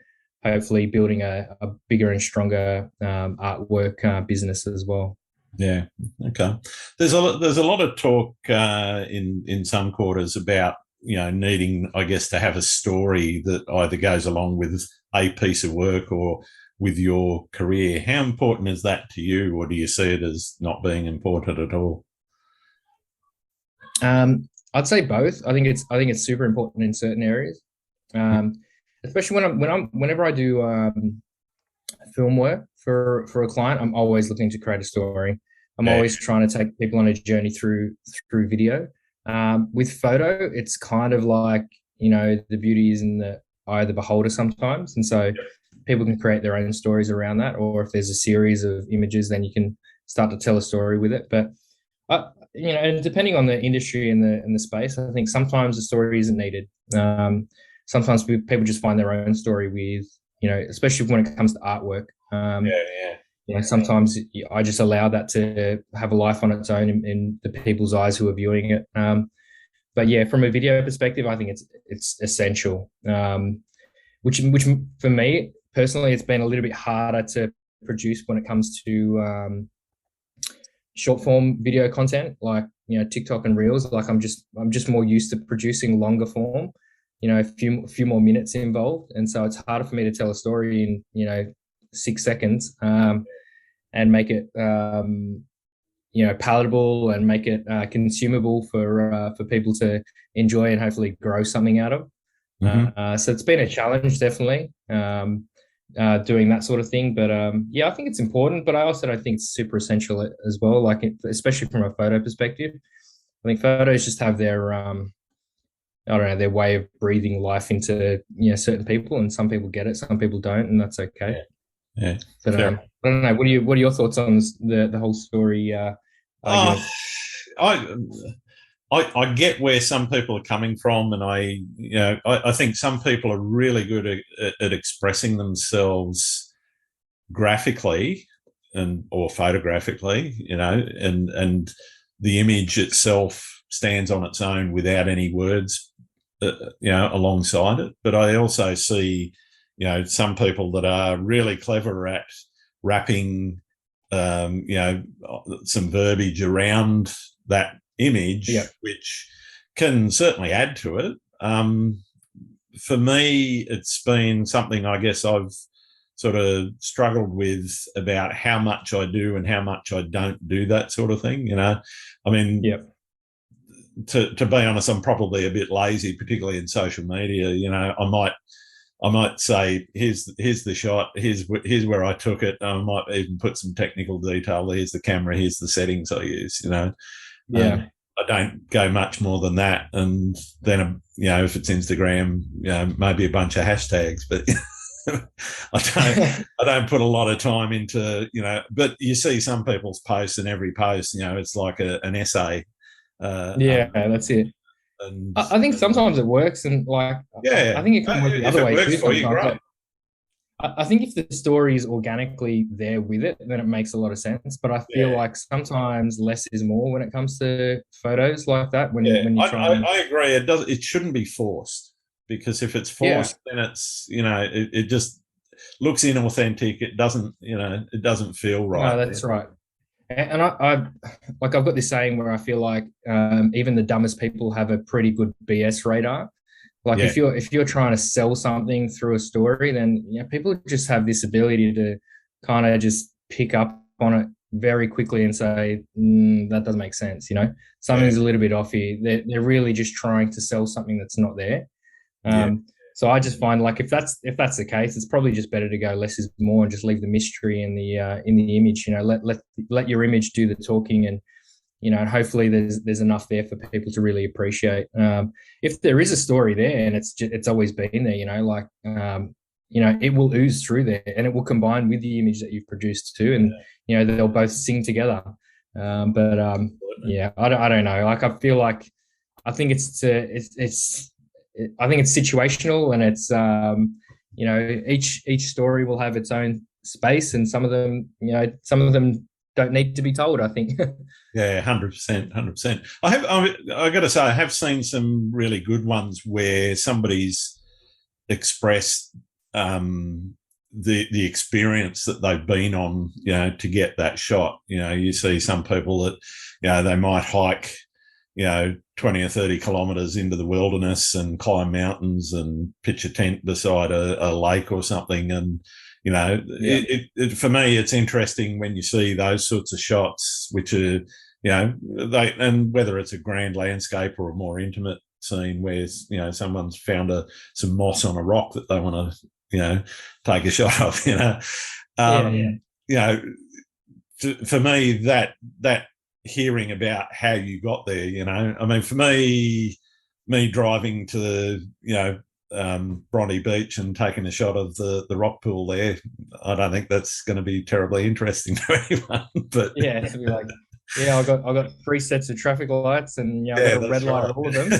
hopefully building a bigger and stronger artwork business as well. Yeah. Okay. There's a lot of talk in some quarters about needing, I guess, to have a story that either goes along with a piece of work or with your career. How important is that to you, or do you see it as not being important at all? I'd say both. I think it's super important in certain areas, especially whenever I do film work for a client. I'm always looking to create a story. I'm always trying to take people on a journey through video. With photo, it's kind of like the beauty is in the eye of the beholder sometimes, and so people can create their own stories around that. Or if there's a series of images, then you can start to tell a story with it. But and depending on the industry and the space, I think sometimes the story isn't needed. Sometimes people just find their own story with, especially when it comes to artwork. Sometimes I just allow that to have a life on its own in the people's eyes who are viewing it. But yeah, from a video perspective, I think it's essential. which for me personally, it's been a little bit harder to produce when it comes to short form video content, like TikTok and Reels. Like I'm just more used to producing longer form, a few more minutes involved, and so it's harder for me to tell a story in 6 seconds, and make it palatable and make it consumable for people to enjoy and hopefully grow something out of. So it's been a challenge, definitely, doing that sort of thing. But I think it's important, but I also don't think it's super essential as well. Like especially from a photo perspective, I think photos just have their I don't know, their way of breathing life into certain people, and some people get it, some people don't, and that's okay. Yeah. But I don't know. What are your thoughts on the whole story? Argument? I get where some people are coming from, and I think some people are really good at expressing themselves graphically or photographically, and the image itself stands on its own without any words, alongside it. But I also see, some people that are really clever at wrapping, some verbiage around that image, which can certainly add to it. For me, it's been something I guess I've sort of struggled with about how much I do and how much I don't do that sort of thing. I mean, to be honest, I'm probably a bit lazy, particularly in social media. I might say, here's the shot, here's where I took it. I might even put some technical detail. Here's the camera, here's the settings I use. I don't go much more than that. And then, if it's Instagram, maybe a bunch of hashtags, but I don't put a lot of time into, but you see some people's posts, and every post, it's like an essay. That's it. And I think sometimes it works, and I think it can work the other way too. Sometimes. I think if the story is organically there with it, then it makes a lot of sense. But I feel like sometimes less is more when it comes to photos like that. When you try, I agree. It shouldn't be forced, because if it's forced, then it's it just looks inauthentic. It doesn't feel right. No, that's right. And I've got this saying where I feel like even the dumbest people have a pretty good BS radar. Like if you're trying to sell something through a story, then people just have this ability to kind of just pick up on it very quickly and say that doesn't make sense. Something's a little bit off here. They're really just trying to sell something that's not there. So I just find if that's the case, it's probably just better to go less is more and just leave the mystery in the image. Let your image do the talking, and hopefully there's enough there for people to really appreciate. If there is a story there, and it's always been there, it will ooze through there, and it will combine with the image that you've produced too, and they'll both sing together. I don't know. I feel like I think it's situational, and it's each story will have its own space, and some of them don't need to be told, I think. 100%. I got to say, I have seen some really good ones where somebody's expressed the experience that they've been on, to get that shot. You see some people that, they might hike 20 or 30 kilometres into the wilderness and climb mountains and pitch a tent beside a lake or something. And, for me, it's interesting when you see those sorts of shots, which are, and whether it's a grand landscape or a more intimate scene where, someone's found some moss on a rock that they want to, take a shot of, for me, that hearing about how you got there, I mean, for me driving to Bronte Beach and taking a shot of the rock pool there, I don't think that's going to be terribly interesting to anyone. But it'll be like, I got 3 sets of traffic lights, and I got a red light at all of them.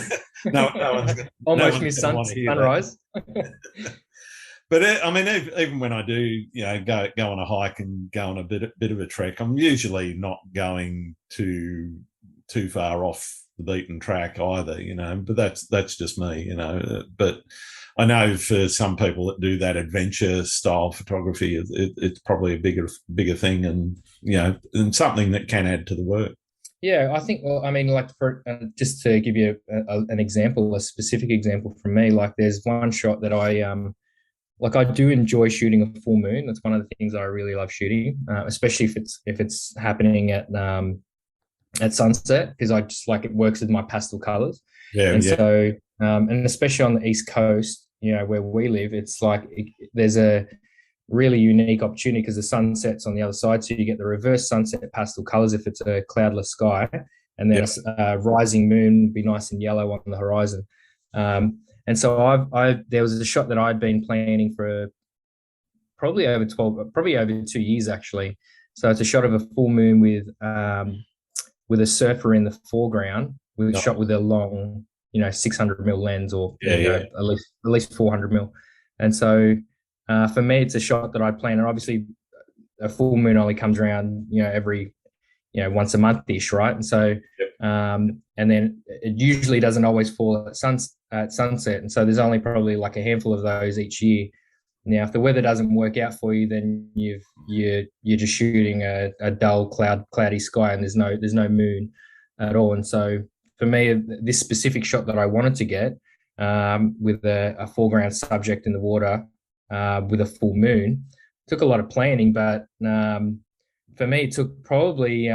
no one's gonna, almost missed sunrise. But I mean, even when I do, go on a hike and go on a bit of a trek, I'm usually not going too far off the beaten track either, but that's just me, but I know for some people that do that adventure style photography, it's probably a bigger thing, and and something that can add to the work. Yeah, I think. Well, I mean, like for just to give you an example, a specific example from me, like there's one shot that I do enjoy shooting a full moon. That's one of the things I really love shooting, especially if it's happening at sunset, because I just like it works with my pastel colors. Yeah, and yeah. so and especially on the East Coast, where we live, it's like there's a really unique opportunity because the sun sets on the other side, so you get the reverse sunset pastel colors if it's a cloudless sky, and then a rising moon would be nice and yellow on the horizon. And so there was a shot that I'd been planning for probably over 2 years actually. So it's a shot of a full moon with a surfer in the foreground, shot with a long 600 mil lens, or at least 400 mil. And so for me, it's a shot that I plan, and obviously a full moon only comes around every once a month-ish, right? And so and then it usually doesn't always fall at sunset, and so there's only probably like a handful of those each year. Now, if the weather doesn't work out for you, then you're just shooting a dull cloudy sky, and there's no moon at all. And so for me, this specific shot that I wanted to get with a foreground subject in the water with a full moon took a lot of planning, but for me, it took probably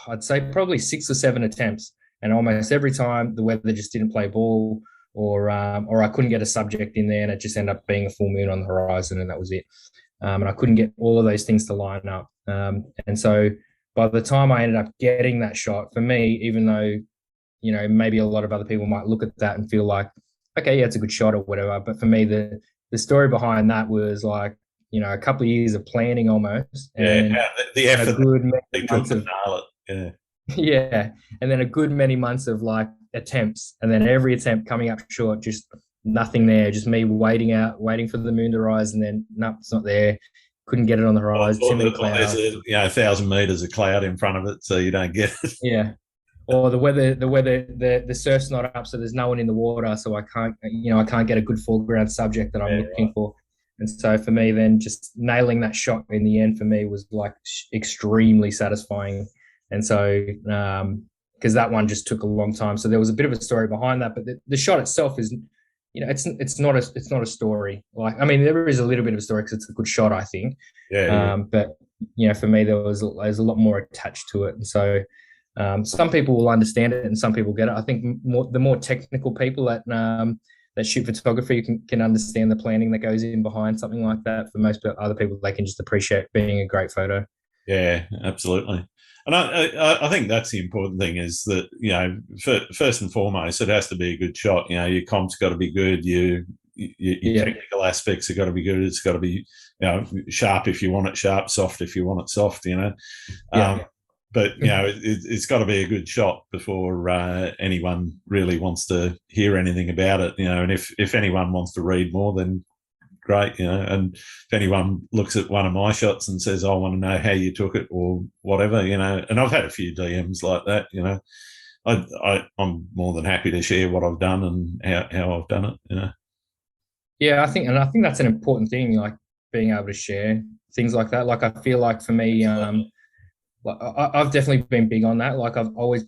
I'd say probably 6 or 7 attempts, and almost every time the weather just didn't play ball, or I couldn't get a subject in there, and it just ended up being a full moon on the horizon, and that was it. And I couldn't get all of those things to line up. And so by the time I ended up getting that shot, for me, even though maybe a lot of other people might look at that and feel like, okay, yeah, it's a good shot or whatever, but for me, the story behind that was like a couple of years of planning almost, and the effort, a good many months of yeah, and then a good many months of like attempts, and then every attempt coming up short, just nothing there, just me waiting for the moon to rise, and then nope, it's not there, couldn't get it on the horizon, too many clouds. There's 1,000 meters of cloud in front of it, so you don't get it. Yeah, or the surf's not up, so there's no one in the water, so I can't get a good foreground subject that I'm looking for. And so for me, then just nailing that shot in the end for me was like extremely satisfying. And so because that one just took a long time, so there was a bit of a story behind that, but the shot itself is it's not a story. Like, I mean, there is a little bit of a story because it's a good shot, I think. But for me, there's a lot more attached to it. And so some people will understand it and some people get it. I think the more technical people that shoot photography can understand the planning that goes in behind something like that. For most other people, they can just appreciate being a great photo. Yeah, absolutely. And I think that's the important thing, is that, first and foremost, it has to be a good shot. Your comp's got to be good. Your technical aspects have got to be good. It's got to be, sharp if you want it sharp, soft if you want it soft, But, it's got to be a good shot before anyone really wants to hear anything about it, and if anyone wants to read more, then great, and if anyone looks at one of my shots and says, I want to know how you took it or whatever, and I've had a few DMs like that, I'm more than happy to share what I've done and how I've done it, Yeah, I think that's an important thing, like being able to share things like that. Like, I feel like for me, I've definitely been big on that. Like, I've always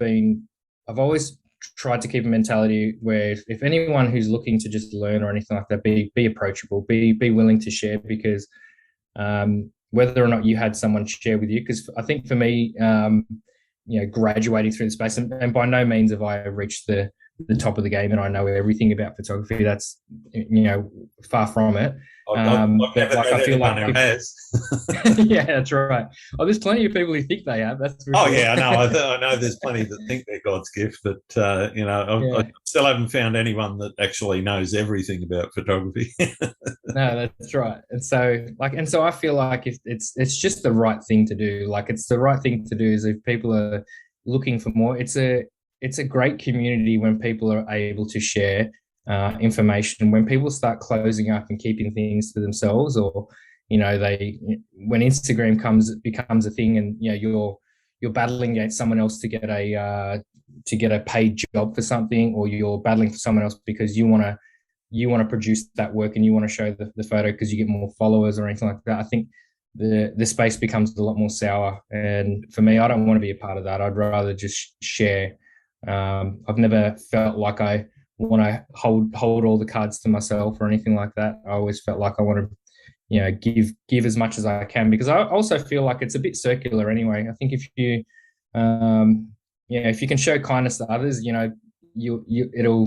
tried to keep a mentality where if anyone who's looking to just learn or anything like that, be approachable, be willing to share, because whether or not you had someone share with you, because I think for me, graduating through the space, and by no means have I reached the top of the game and I know everything about photography. That's far from it. But like, I feel like yeah, that's right. Oh, there's plenty of people who think they have. That's for sure. Yeah, I know there's plenty that think they're God's gift, but I still haven't found anyone that actually knows everything about photography. No, that's right. And so I feel like if it's just the right thing to do. Like, it's the right thing to do is if people are looking for more. It's a great community when people are able to share information. When people start closing up and keeping things to themselves, or when Instagram becomes a thing, and you're you're battling against someone else to get a paid job for something, or you're battling for someone else because you want to produce that work and you want to show the photo because you get more followers or anything like that. I think the space becomes a lot more sour, and for me, I don't want to be a part of that. I'd rather just share. I've never felt like I want to hold all the cards to myself or anything like that. I always felt like I want to, give as much as I can, because I also feel like it's a bit circular anyway. I think if you if you can show kindness to others, it'll,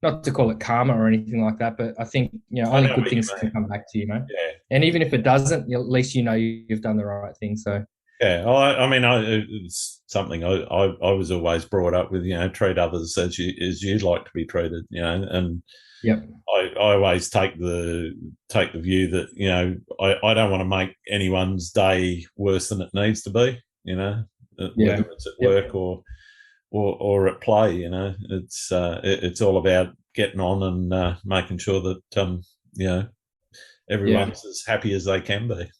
not to call it karma or anything like that, but I think, only good things can come back to you, Yeah. And even if it doesn't, at least you've done the right thing. So yeah, it's something I was always brought up with. Treat others as you'd like to be treated. And yep. I always take the view that I don't want to make anyone's day worse than it needs to be. Whether it's at work or at play. It's all about getting on and making sure that everyone's as happy as they can be.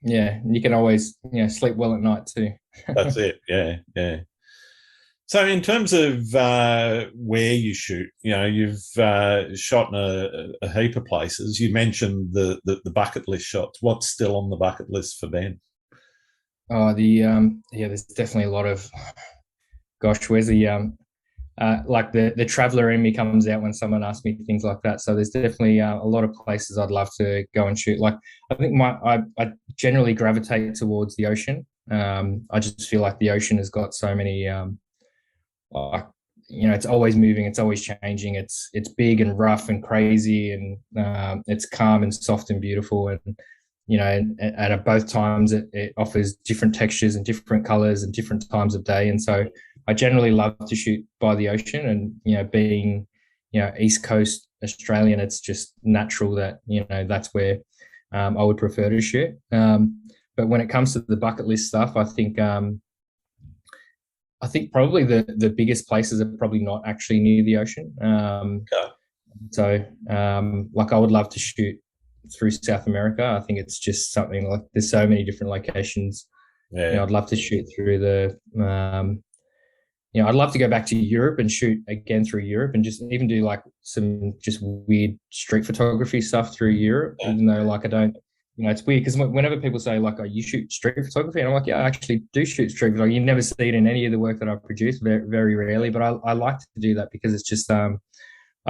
Yeah, and you can always sleep well at night too. That's it. Yeah. So in terms of where you shoot, you've shot in a heap of places. You mentioned the bucket list shots. What's still on the bucket list for Ben? Oh, there's definitely a lot of, gosh, where's the like the traveler in me comes out when someone asks me things like that. So there's definitely a lot of places I'd love to go and shoot. Like, I think I generally gravitate towards the ocean. I just feel like the ocean has got so many, it's always moving, it's always changing. It's big and rough and crazy, and it's calm and soft and beautiful. And at both times it offers different textures and different colors and different times of day. And so I generally love to shoot by the ocean, and being East Coast Australian, it's just natural that that's where I would prefer to shoot. But when it comes to the bucket list stuff, I think probably the biggest places are probably not actually near the ocean. So like, I would love to shoot through South America. I think it's just something, like, there's so many different locations. I'd love to shoot through I'd love to go back to Europe and shoot again through Europe, and just even do like some just weird street photography stuff through Europe. Even though, like, I don't, it's weird because whenever people say, like, oh, you shoot street photography, and I'm like, yeah, I actually do shoot street photography. You never see it in any of the work that I produce, very, very rarely, but I like to do that because it's just I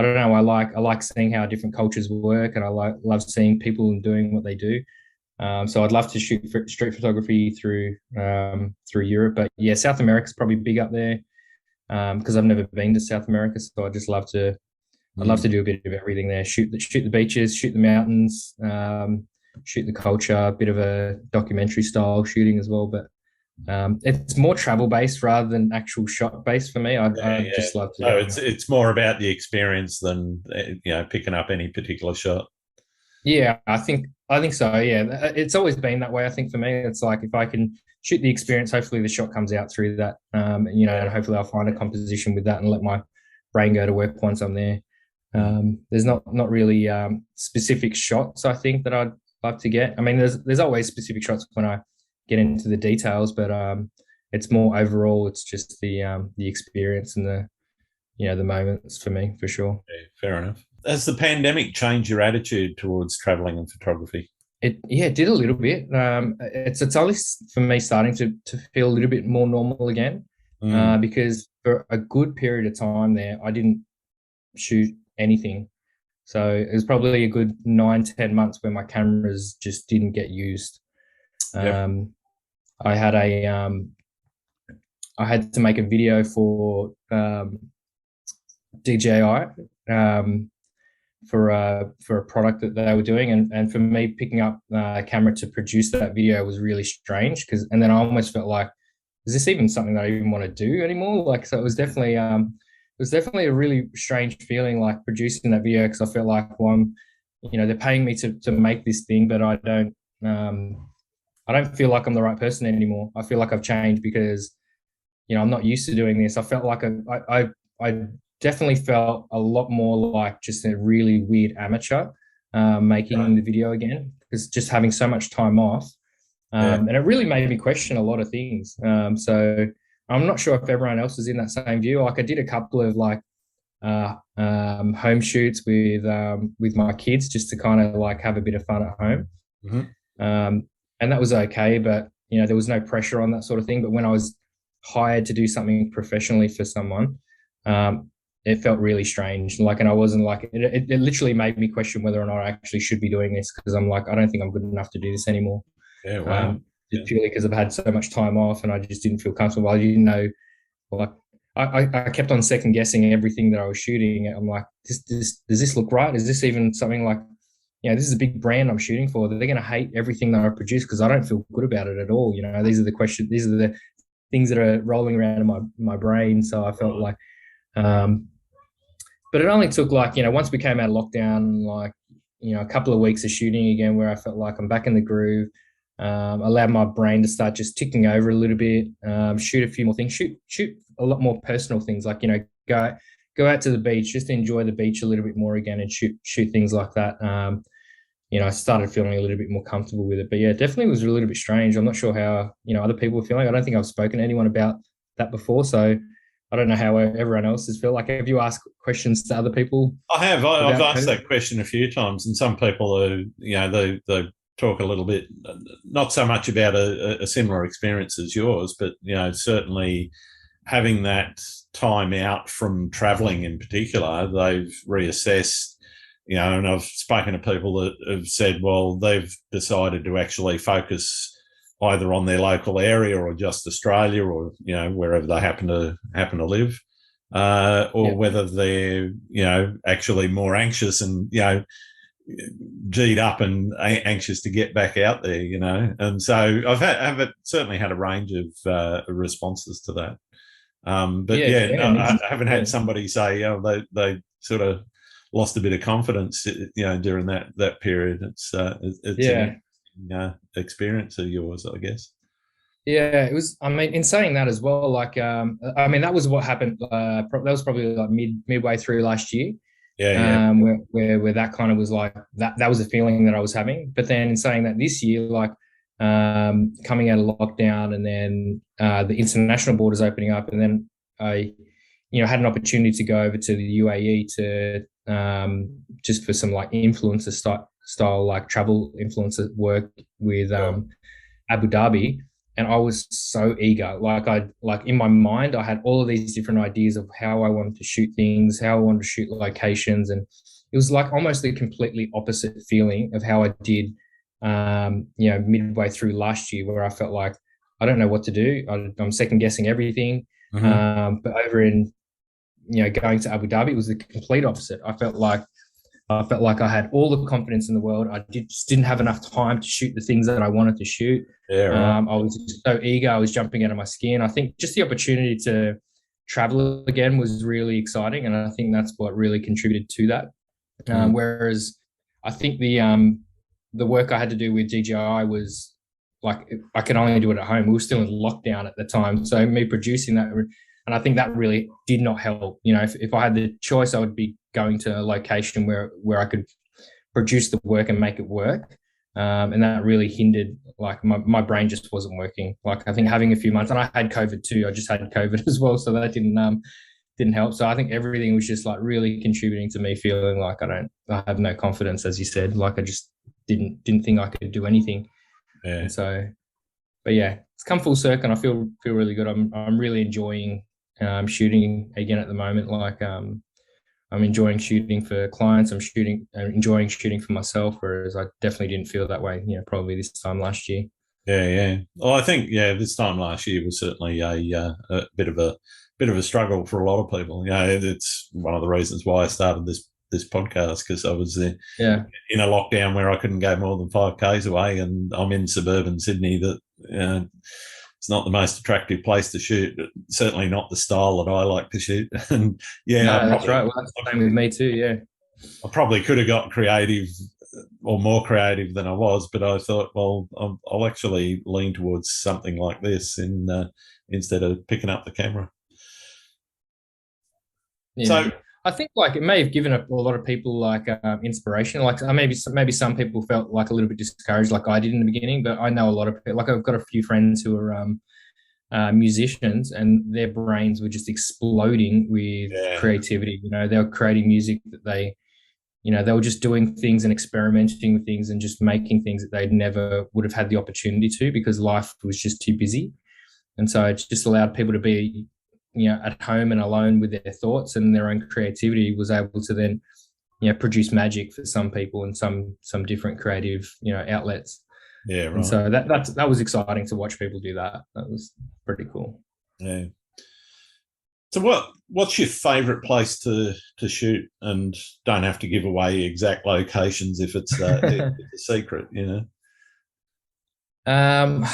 don't know, I like seeing how different cultures work, and I love seeing people and doing what they do. So I'd love to shoot street photography through Europe. But yeah, South America's probably big up there, because I've never been to South America, so I'd love to do a bit of everything there. Shoot the beaches, shoot the mountains, shoot the culture, a bit of a documentary style shooting as well. But it's more travel based rather than actual shot based for me. I'd just love to. So it's more about the experience than picking up any particular shot. Yeah, I think so. Yeah, it's always been that way. I think for me, it's like, if I can shoot the experience, hopefully the shot comes out through that. And hopefully I'll find a composition with that and let my brain go to work once I'm there. There's not really specific shots, I think, that I'd love to get. I mean, there's always specific shots when I get into the details, but it's more overall. It's just the experience and the moments for me, for sure. Yeah, fair enough. Has the pandemic changed your attitude towards traveling and photography? It did a little bit. It's only for me starting to feel a little bit more normal again, because for a good period of time there, I didn't shoot anything. So it was probably a good 9-10 months where my cameras just didn't get used. Yep. I had to make a video for DJI for a product that they were doing, and for me, picking up a camera to produce that video was really strange, and then I almost felt like, is this even something that I even want to do anymore? Like, so it was definitely a really strange feeling, like, producing that video, because I felt like, well, they're paying me to make this thing, but I don't feel like I'm the right person anymore. I feel like I've changed because, I'm not used to doing this. I felt like I definitely felt a lot more like just a really weird amateur making the video again, because just having so much time off, And it really made me question a lot of things. So I'm not sure if everyone else was in that same view. Like I did a couple of like home shoots with my kids just to kind of like have a bit of fun at home. And that was okay, but you know, there was no pressure on that sort of thing. But when I was hired to do something professionally for someone, it felt really strange. Like, and I wasn't like, it literally made me question whether or not I actually should be doing this, because I'm like, I don't think I'm good enough to do this anymore. Yeah, wow. Just purely because I've had so much time off and I just didn't feel comfortable. I didn't know, like, I kept on second guessing everything that I was shooting. I'm like, does this look right? Is this even something like, you know, this is a big brand I'm shooting for. They're going to hate everything that I produce because I don't feel good about it at all. You know, these are the questions, these are the things that are rolling around in my brain. So I felt like, but it only took like, you know, once we came out of lockdown, like, you know, a couple of weeks of shooting again, where I felt like I'm back in the groove. Allowed my brain to start just ticking over a little bit, shoot a few more things, shoot a lot more personal things, like, you know, go out to the beach, just enjoy the beach a little bit more again and shoot things like that. You know, I started feeling a little bit more comfortable with it. But yeah, definitely was a little bit strange. I'm not sure how, you know, other people are feeling. I don't think I've spoken to anyone about that before. So I don't know how everyone else has felt. Like, have you asked questions to other people? I have. I've asked that question a few times, and some people are, you know, they talk a little bit, not so much about a similar experience as yours, but, you know, certainly having that time out from traveling in particular, they've reassessed, you know, and I've spoken to people that have said, well, they've decided to actually focus either on their local area or just Australia, or, you know, wherever they happen to live, or whether they're, you know, actually more anxious and, you know, G'd up and anxious to get back out there, you know. And so I've certainly had a range of responses to that. But I haven't had somebody say, oh, they sort of lost a bit of confidence, you know, during that period. It's an interesting experience of yours, I guess. Yeah, it was. I mean, in saying that as well, like, I mean, that was what happened. That was probably like midway through last year. Where that kind of was like that was a feeling that I was having. But then in saying that, this year, like, coming out of lockdown, and then the international borders opening up, and then I, you know, had an opportunity to go over to the UAE to just for some like influencer style like travel influencer work with Abu Dhabi. And I was so eager. Like in my mind, I had all of these different ideas of how I wanted to shoot things, how I wanted to shoot locations. And it was like almost the completely opposite feeling of how I did, you know, midway through last year, where I felt like I don't know what to do. I'm second guessing everything. But over in, you know, going to Abu Dhabi, it was the complete opposite. I felt like I had all the confidence in the world. I just didn't have enough time to shoot the things that I wanted to shoot. Yeah, right. I was just so eager. I was jumping out of my skin. I think just the opportunity to travel again was really exciting, and I think that's what really contributed to that. Whereas I think the work I had to do with DJI was like, I could only do it at home. We were still in lockdown at the time, so me producing that, and I think that really did not help. You know, if I had the choice, I would be going to a location where I could produce the work and make it work. And that really hindered, like, my brain just wasn't working. Like, I think having a few months, and I had COVID too. I just had COVID as well, so that didn't help. So I think everything was just like really contributing to me feeling like I have no confidence, as you said. Like, I just didn't think I could do anything. Yeah. And so, but yeah, it's come full circle, and I feel really good. I'm really enjoying shooting again at the moment. Like, I'm enjoying shooting for clients. I'm enjoying shooting for myself, whereas I definitely didn't feel that way, you know, probably this time last year. Yeah. Well, I think this time last year was certainly a bit of a struggle for a lot of people. You know, it's one of the reasons why I started this podcast, because I was in a lockdown where I couldn't go more than 5Ks away, and I'm in suburban Sydney. That it's not the most attractive place to shoot, certainly not the style that I like to shoot. And that's right. Well, that's the same with me too. Yeah, I probably could have got creative, or more creative than I was, but I thought, well, I'll actually lean towards something like this instead of picking up the camera. Yeah. So I think like it may have given a lot of people like inspiration. Like maybe some people felt like a little bit discouraged, like I did in the beginning. But I know a lot of people. Like I've got a few friends who are musicians, and their brains were just exploding with Yeah. creativity. They were creating music that they were just doing things and experimenting with things and just making things that they'd never would have had the opportunity to because life was just too busy. And so it just allowed people to be, at home and alone with their thoughts, and their own creativity was able to then, produce magic for some people and some different creative, outlets. Yeah, And right. so that was exciting to watch people do that. That was pretty cool. Yeah. So what's your favourite place to shoot? And don't have to give away exact locations if it's a secret, Um,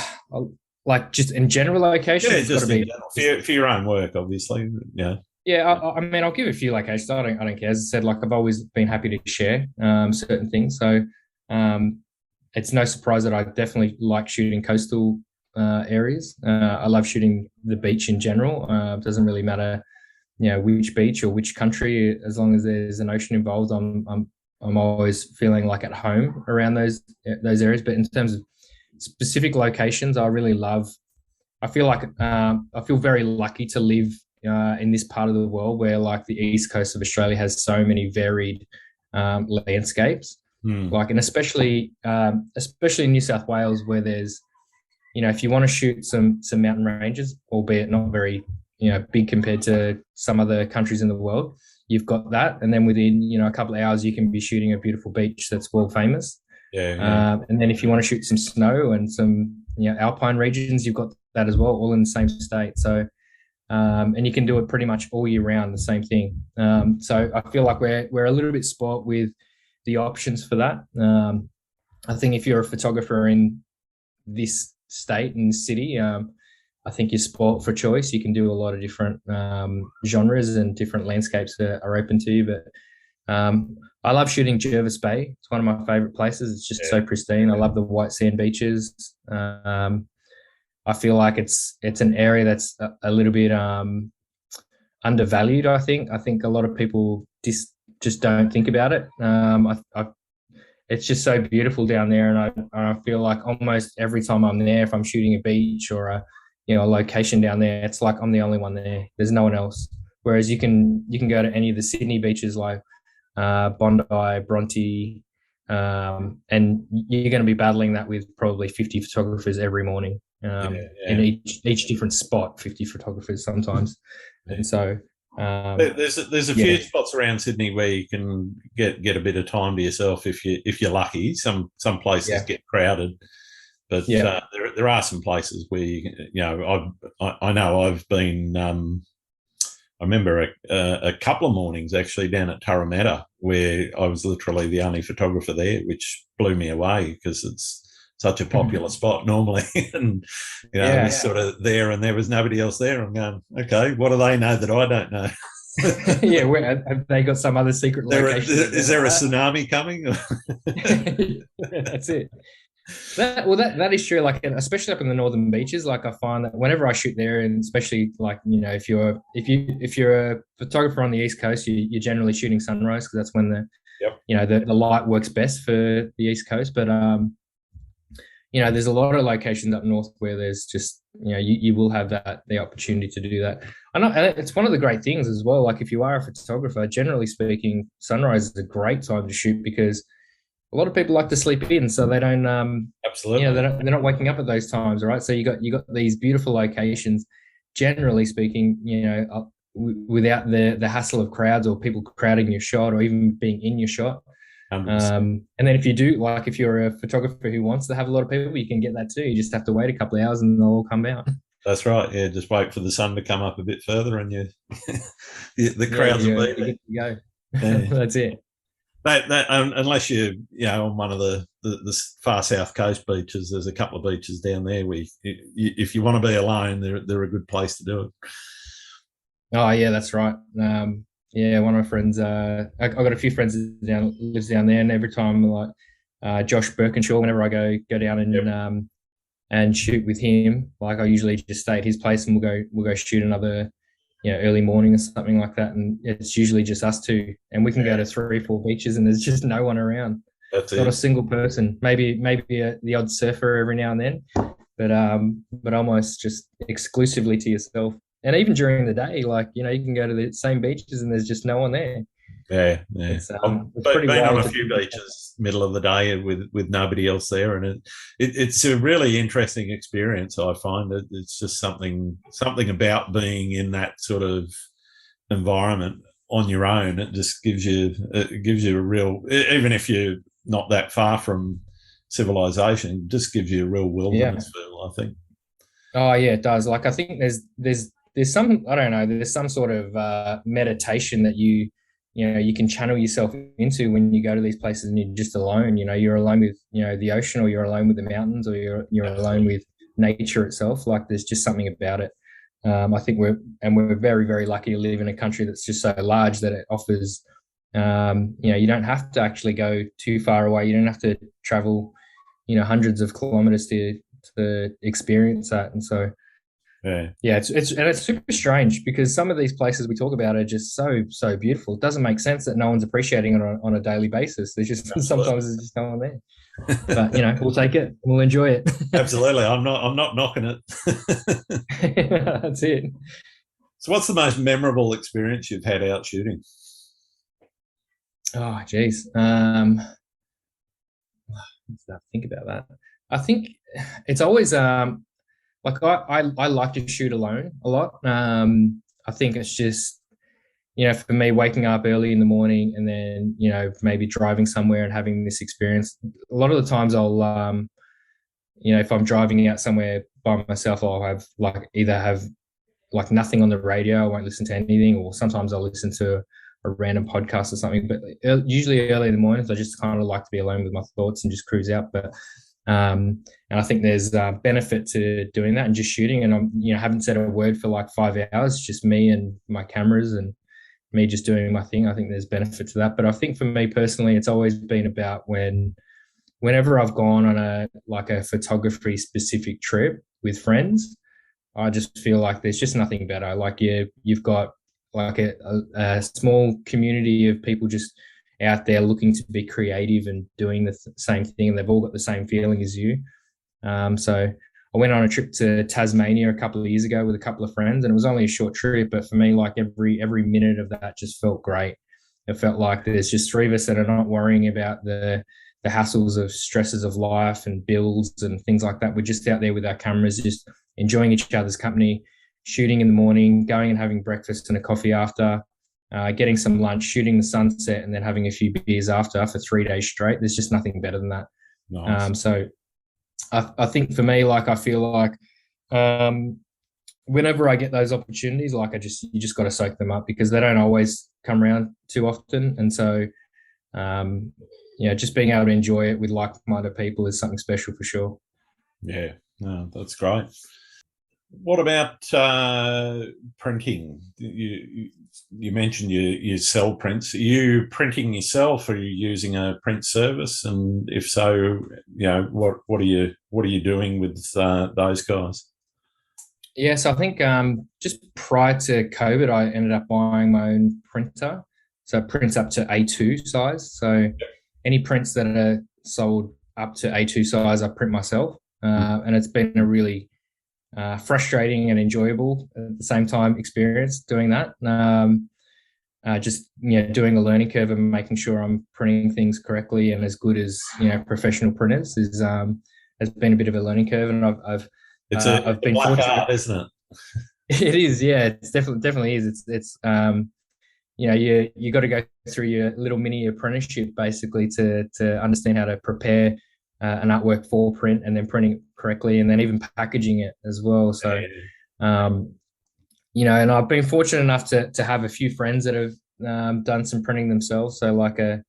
like just in general locations, Yeah, it's got to just in be. general for your own work, obviously. Yeah. Yeah, I mean, I'll give a few locations. I don't care. As I said, like I've always been happy to share certain things. So um, it's no surprise that I definitely like shooting coastal areas. I love shooting the beach in general. It doesn't really matter, which beach or which country, as long as there's an ocean involved. I'm always feeling like at home around those areas. But in terms of specific locations, I really love. I feel like I feel very lucky to live in this part of the world where, like, the east coast of Australia has so many varied landscapes. Like, and especially in New South Wales, where there's, if you want to shoot some mountain ranges, albeit not very big compared to some other countries in the world, you've got that, and then within a couple of hours you can be shooting a beautiful beach that's world famous. Yeah. And then if you want to shoot some snow and some alpine regions, you've got that as well, all in the same state. So and you can do it pretty much all year round, the same thing. So I feel like we're a little bit spoilt with the options for that. I think if you're a photographer in this state, in this city, I think you're spoilt for choice. You can do a lot of different genres, and different landscapes are open to you. But I love shooting Jervis Bay. It's one of my favorite places. It's just so pristine. I love the white sand beaches. I feel like it's an area that's a little bit undervalued. I think a lot of people just don't think about it. It's just so beautiful down there, and I feel like almost every time I'm there, if I'm shooting a beach or a location down there, it's like I'm the only one there. There's no one else. Whereas you can go to any of the Sydney beaches like Bondi, Bronte, and you're going to be battling that with probably 50 photographers every morning. In each different spot, 50 photographers sometimes. And so there's a few spots around Sydney where you can get a bit of time to yourself if you're lucky. Some places get crowded, but there are some places where I know I've been. I remember a couple of mornings actually down at Parramatta where I was literally the only photographer there, which blew me away because it's such a popular spot normally. And, I was sort of there and there was nobody else there. I'm going, okay, what do they know that I don't know? Have they got some other secret location? Is there a tsunami coming? That's it. That is true. Like, especially up in the northern beaches, like I find that whenever I shoot there, and especially like if you're a photographer on the east coast, you're generally shooting sunrise because that's when the light works best for the east coast. But there's a lot of locations up north where there's just you will have the opportunity to do that. And it's one of the great things as well. Like, if you are a photographer, generally speaking, sunrise is a great time to shoot because a lot of people like to sleep in, so they don't. Absolutely. They're not waking up at those times, right? So you got these beautiful locations. Generally speaking, without the hassle of crowds or people crowding your shot or even being in your shot. And then if you're a photographer who wants to have a lot of people, you can get that too. You just have to wait a couple of hours and they'll all come out. That's right. Yeah, just wait for the sun to come up a bit further, and the crowds will be there. Go. Yeah. That's it. Unless you're on one of the far south coast beaches, there's a couple of beaches down there where if you want to be alone, they're a good place to do it. Oh yeah, that's right. One of my friends, I've got a few friends lives down there, and every time Josh Birkinshaw, whenever I go down and shoot with him, like I usually just stay at his place and we'll go shoot another early morning or something like that, and it's usually just us two, and we can go to 3 or 4 beaches, and there's just no one around, That's not a it. single person. Maybe the odd surfer every now and then, but almost just exclusively to yourself. And even during the day, like you can go to the same beaches, and there's just no one there. Yeah, yeah. It's I've pretty been on wild a to few think about. beaches middle of the day with nobody else there, and it's a really interesting experience. I find that it's just something about being in that sort of environment on your own. It gives you a real, even if you're not that far from civilization, it just gives you a real Yeah. wilderness feel, I think. Oh yeah, it does. Like I think there's some, I don't know, there's some sort of meditation that you can channel yourself into when you go to these places and you're just alone. You're alone with the ocean, or you're alone with the mountains, or you're alone Absolutely. with nature itself. Like there's just something about it. I think we're very, very lucky to live in a country that's just so large that it offers. You don't have to actually go too far away. You don't have to travel hundreds of kilometers to experience that. And so Yeah. yeah, it's super strange because some of these places we talk about are just so beautiful. It doesn't make sense that no one's appreciating it on a daily basis. There's just Absolutely. sometimes there's just no one there. But we'll take it. We'll enjoy it. Absolutely. I'm not knocking it. That's it. So what's the most memorable experience you've had out shooting? Oh, geez. Think about that. I think it's always like I like to shoot alone a lot. I think it's just for me, waking up early in the morning and then maybe driving somewhere and having this experience. A lot of the times I'll if I'm driving out somewhere by myself, I'll have like either have like nothing on the radio. I won't listen to anything, or sometimes I'll listen to a random podcast or something. But usually early in the mornings, I just kind of like to be alone with my thoughts and just cruise out. But and I think there's benefit to doing that and just shooting. And I'm haven't said a word for like 5 hours, just me and my cameras and me just doing my thing. I think there's benefit to that. But I think for me personally, it's always been about whenever I've gone on a photography specific trip with friends, I just feel like there's just nothing better. Like you've got like a small community of people just out there looking to be creative and doing the same thing, and they've all got the same feeling as you. So I went on a trip to Tasmania a couple of years ago with a couple of friends, and it was only a short trip, but for me, like every minute of that just felt great. It felt like there's just three of us that are not worrying about the hassles of stresses of life and bills and things like that. We're just out there with our cameras, just enjoying each other's company, shooting in the morning, going and having breakfast and a coffee after, getting some lunch, shooting the sunset, and then having a few beers after for 3 days straight. There's just nothing better than that. Nice. So I think for me, like I feel like whenever I get those opportunities, like you just got to soak them up because they don't always come around too often. And so just being able to enjoy it with like-minded people is something special for sure. Yeah, no, that's great. What about printing? You mentioned you sell prints. Are you printing yourself? Or are you using a print service? And if so, what are you doing with those guys? Yeah, so I think just prior to COVID, I ended up buying my own printer. So it prints up to A2 size. So any prints that are sold up to A2 size, I print myself. And it's been a really frustrating and enjoyable at the same time experience doing that. Just doing a learning curve and making sure I'm printing things correctly and as good as professional printers has been a bit of a learning curve, and I've been black fortunate. art, isn't it? It is, yeah. It's definitely is. It's you got to go through your little mini apprenticeship basically to understand how to prepare an artwork for print and then printing it correctly and then even packaging it as well. So, and I've been fortunate enough to have a few friends that have done some printing themselves. So like a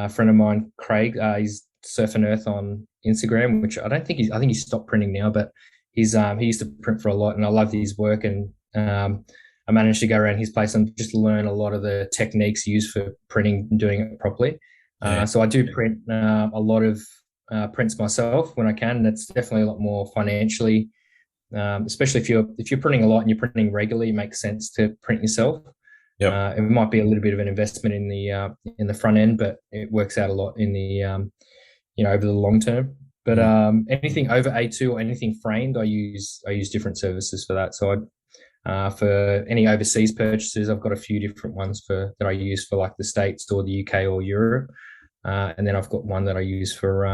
friend of mine, Craig, he's Surf and Earth on Instagram, which I think he's stopped printing now, but he used to print for a lot, and I loved his work. And I managed to go around his place and just learn a lot of the techniques used for printing and doing it properly. So I do print a lot of prints myself when I can, and it's definitely a lot more financially especially if you're printing a lot and you're printing regularly, it makes sense to print yourself. Yep. It might be a little bit of an investment in the front end, but it works out a lot in the over the long term. But anything over A2 or anything framed, I use different services for that. So for any overseas purchases, I've got a few different ones that I use for like the States or the UK or Europe, and then I've got one that I use for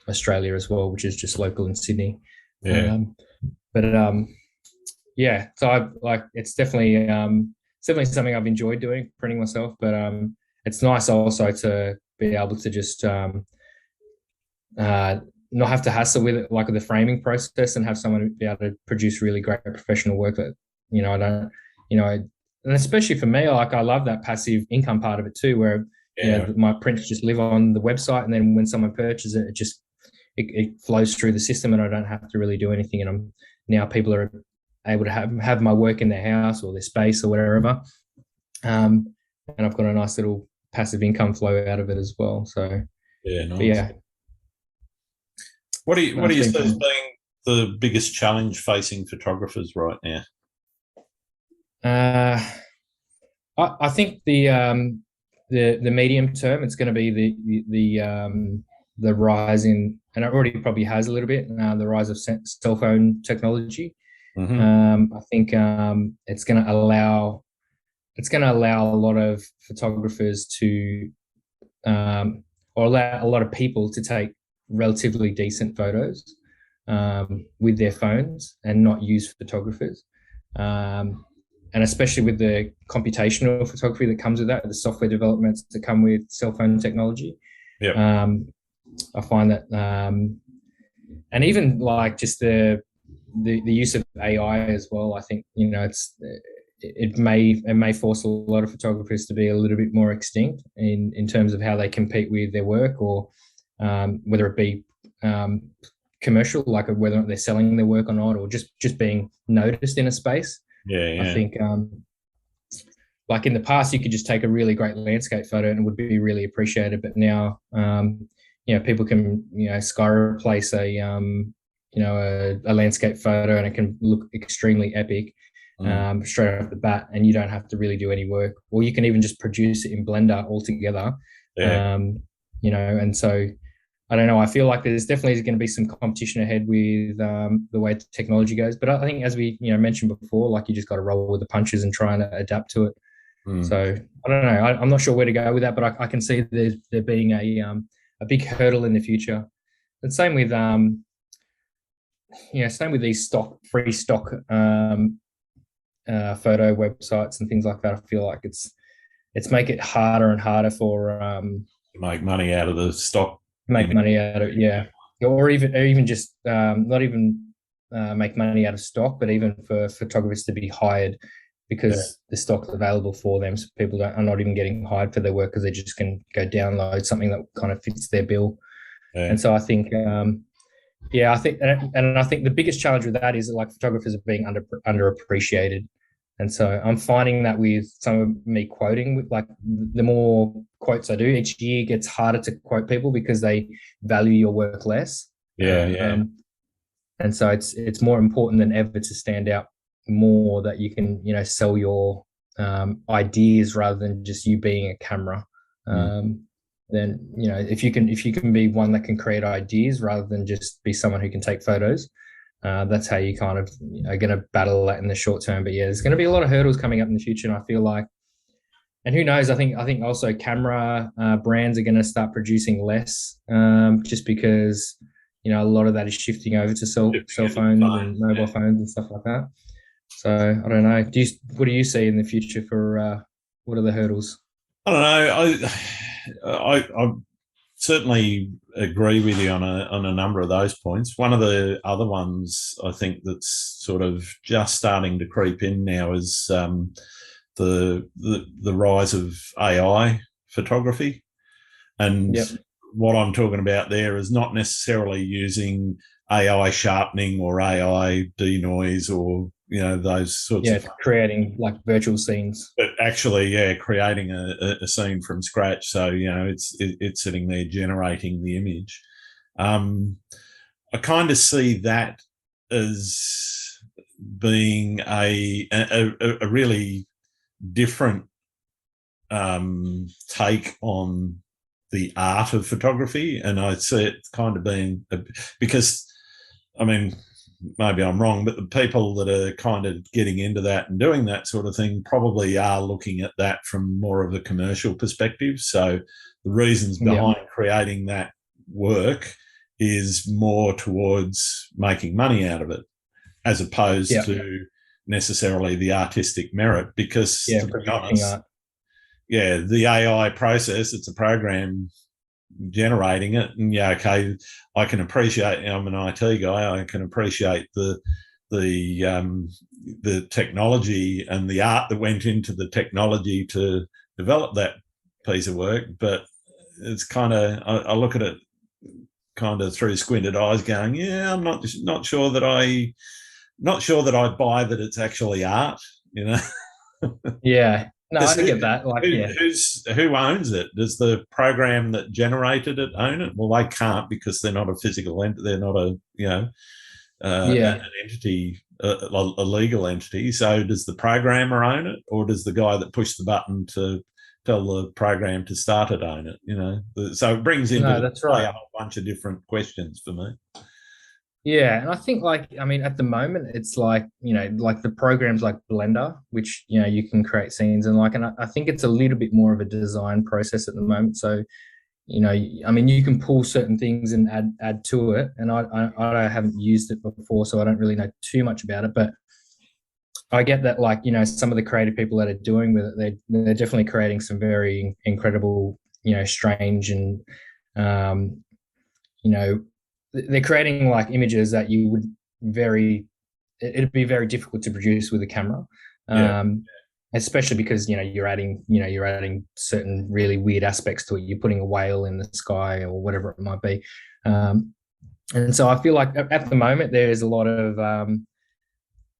Australia as well, which is just local in Sydney. Yeah. But yeah, so I like it's definitely something I've enjoyed doing, printing myself. But it's nice also to be able to just not have to hassle with it, like with the framing process, and have someone be able to produce really great professional work that I don't, and especially for me, like I love that passive income part of it too, where my prints just live on the website, and then when someone purchases it, it flows through the system, and I don't have to really do anything. And now people are able to have my work in their house or their space or whatever, and I've got a nice little passive income flow out of it as well. So yeah, nice. Yeah. What do you see as being the biggest challenge facing photographers right now? I think the medium term, it's going to be the rise in, and it already probably has a little bit, the rise of cell phone technology. I think it's going to allow a lot of photographers to, or allow a lot of people to take relatively decent photos with their phones and not use photographers. And especially with the computational photography that comes with that, the software developments that come with cell phone technology. Yep. I find that, and even like just the use of AI as well. I think it may force a lot of photographers to be a little bit more extinct in terms of how they compete with their work, or whether it be commercial, like whether or not they're selling their work or not, or just being noticed in a space. Yeah. I think like in the past, you could just take a really great landscape photo and it would be really appreciated. But now, people can, sky replace a landscape photo, and it can look extremely epic straight off the bat, and you don't have to really do any work, or you can even just produce it in Blender altogether. Yeah. And so I don't know. I feel like there's definitely going to be some competition ahead with the way technology goes. But I think, as we mentioned before, like you just got to roll with the punches and try and adapt to it. So I don't know. I'm not sure where to go with that, but I can see there being a big hurdle in the future. And same with these free stock photo websites and things like that. I feel like it's make it harder and harder for make money out of the stock. Money out of or even just not even make money out of stock, but even for photographers to be hired, because the stock's available for them, so people are not even getting hired for their work because they just can go download something that kind of fits their bill. And so I think I think the biggest challenge with that is that, like, photographers are being underappreciated. And so I'm finding that with some of me quoting, with like the more quotes I do each year, it gets harder to quote people because they value your work less. And so it's more important than ever to stand out more, that you can sell your ideas rather than just you being a camera. Then if you can be one that can create ideas rather than just be someone who can take photos. That's how you kind of are going to battle that in the short term. But there's going to be a lot of hurdles coming up in the future, and I feel like, and who knows, I think also camera brands are going to start producing less, just because a lot of that is shifting over to cell phones and mobile phones and stuff like that. So I don't know. What do you see in the future for what are the hurdles? I don't know. I certainly agree with you on a number of those points. One of the other ones I think that's sort of just starting to creep in now is the rise of AI photography. And what I'm talking about there is not necessarily using AI sharpening or AI denoise or those sorts of creating like virtual scenes, but actually creating a scene from scratch. So it's sitting there generating the image. I kind of see that as being a really different take on the art of photography, and I see it kind of being because, I mean, maybe I'm wrong, but the people that are kind of getting into that and doing that sort of thing probably are looking at that from more of a commercial perspective. So the reasons behind creating that work is more towards making money out of it, as opposed to necessarily the artistic merit. Because to be honest, the AI process, it's a program generating it, and okay, I can appreciate, I'm an IT guy, I can appreciate the technology and the art that went into the technology to develop that piece of work, but it's kind of, I look at it kind of through squinted eyes going, I'm not sure that I buy that it's actually art, you know. No, I get that. Like, who owns it? Does the program that generated it own it? Well, they can't, because they're not a physical entity. They're not a an entity, a legal entity. So does the programmer own it, or does the guy that pushed the button to tell the program to start it own it? You know, so it brings into a whole bunch of different questions for me. Yeah, and I think, like, I mean, at the moment, it's like, you know, like the programs like Blender, which, you know, you can create scenes, and like, and I think it's a little bit more of a design process at the moment. So, you know, I mean, you can pull certain things and add to it, and I haven't used it before, so I don't really know too much about it, but I get that, like, you know, some of the creative people that are doing with it, they're definitely creating some very incredible, you know, strange and, you know, they're creating like images that you would it'd be very difficult to produce with a camera. Especially because, you know, you're adding certain really weird aspects to it. You're putting a whale in the sky or whatever it might be. And so I feel like at the moment there is a lot of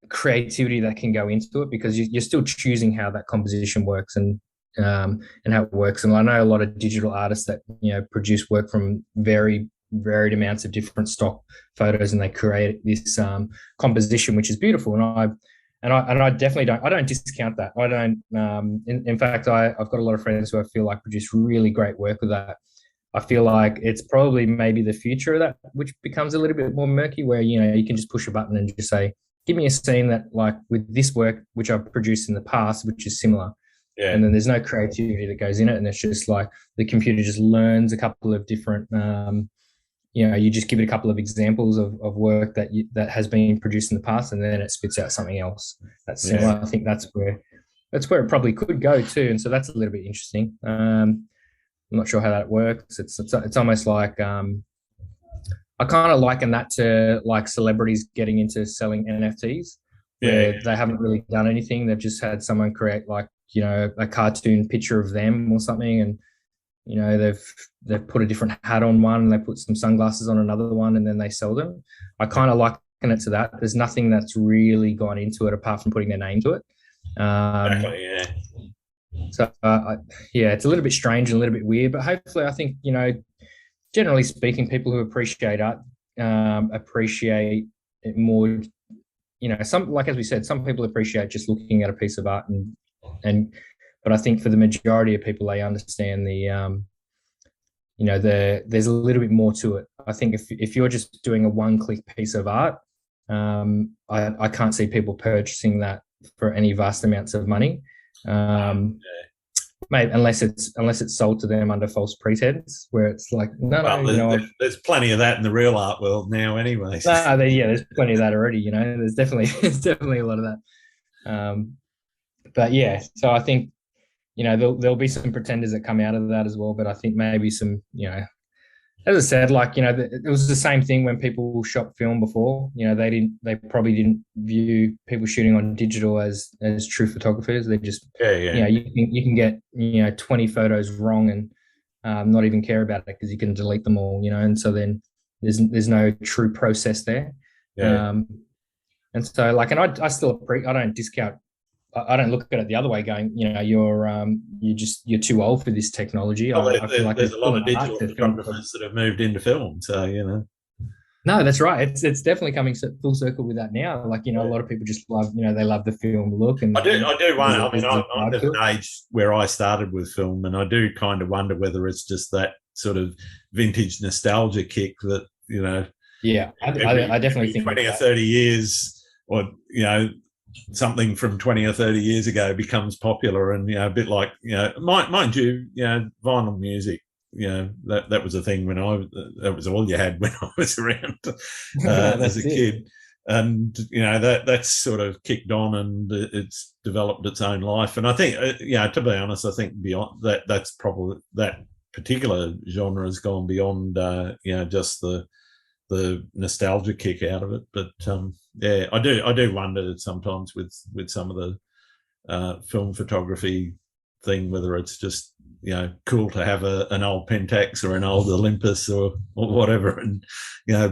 creativity that can go into it, because you're still choosing how that composition works and how it works. And I know a lot of digital artists that, you know, produce work from very varied amounts of different stock photos, and they create this composition, which is beautiful. And I definitely don't discount that. I don't. In fact, I've got a lot of friends who I feel like produce really great work with that. I feel like it's probably maybe the future of that, which becomes a little bit more murky, where, you know, you can just push a button and just say, give me a scene that, like, with this work, which I've produced in the past, which is similar. And then there's no creativity that goes in it. And it's just like the computer just learns a couple of different, you know, you just give it a couple of examples of work that has been produced in the past, and then it spits out something else that's similar. I think that's where it probably could go too. And so that's a little bit interesting. I'm not sure how that works. It's almost like, I kind of liken that to like celebrities getting into selling NFTs, where they haven't really done anything. They've just had someone create, like, you know, a cartoon picture of them or something, and, you know, they've put a different hat on one, and they put some sunglasses on another one, and then they sell them. I kind of liken it to that. There's nothing that's really gone into it apart from putting their name to it. So it's a little bit strange and a little bit weird, but hopefully, I think, you know, generally speaking, people who appreciate art appreciate it more. You know, like, as we said, some people appreciate just looking at a piece of art, but I think for the majority of people, they understand the, you know, there's a little bit more to it. I think if you're just doing a one-click piece of art, I can't see people purchasing that for any vast amounts of money, mate, unless it's sold to them under false pretense, where it's like, there's plenty of that in the real art world now, anyway. There's plenty of that already. You know, there's definitely a lot of that. But yeah, so I think, you know, there'll be some pretenders that come out of that as well. But I think maybe some, you know, as I said, like, you know, it was the same thing when people shot film before. You know, they probably didn't view people shooting on digital as true photographers. They just, you know, you can get, you know, 20 photos wrong and not even care about it because you can delete them all, you know. And so then there's no true process there. And so, like, and I still I don't discount. I don't look at it the other way, going, you know, you're too old for this technology. Well, I feel like there's a lot of digital photographers that have moved into film, so, you know. No, that's right. It's definitely coming full circle with that now. Like, a Yeah. lot of people just love, they love the film look, I do wonder. I mean, there's a I'm vibe at to an it. age where I started with film, and I do kind of wonder whether it's just that sort of vintage nostalgia kick that, Yeah, I definitely every think it's 20 or that. 30 years, or, something from 20 or 30 years ago becomes popular, and, a bit like, mind you, vinyl music, that was a thing that was all you had when I was around as a That's it. kid. And that's sort of kicked on, and it's developed its own life. And I think, to be honest, I think beyond that, that's probably that particular genre has gone beyond, just the nostalgia kick out of it. But yeah, I do wonder sometimes with some of the film photography thing, whether it's just cool to have an old Pentax or an old Olympus or whatever, and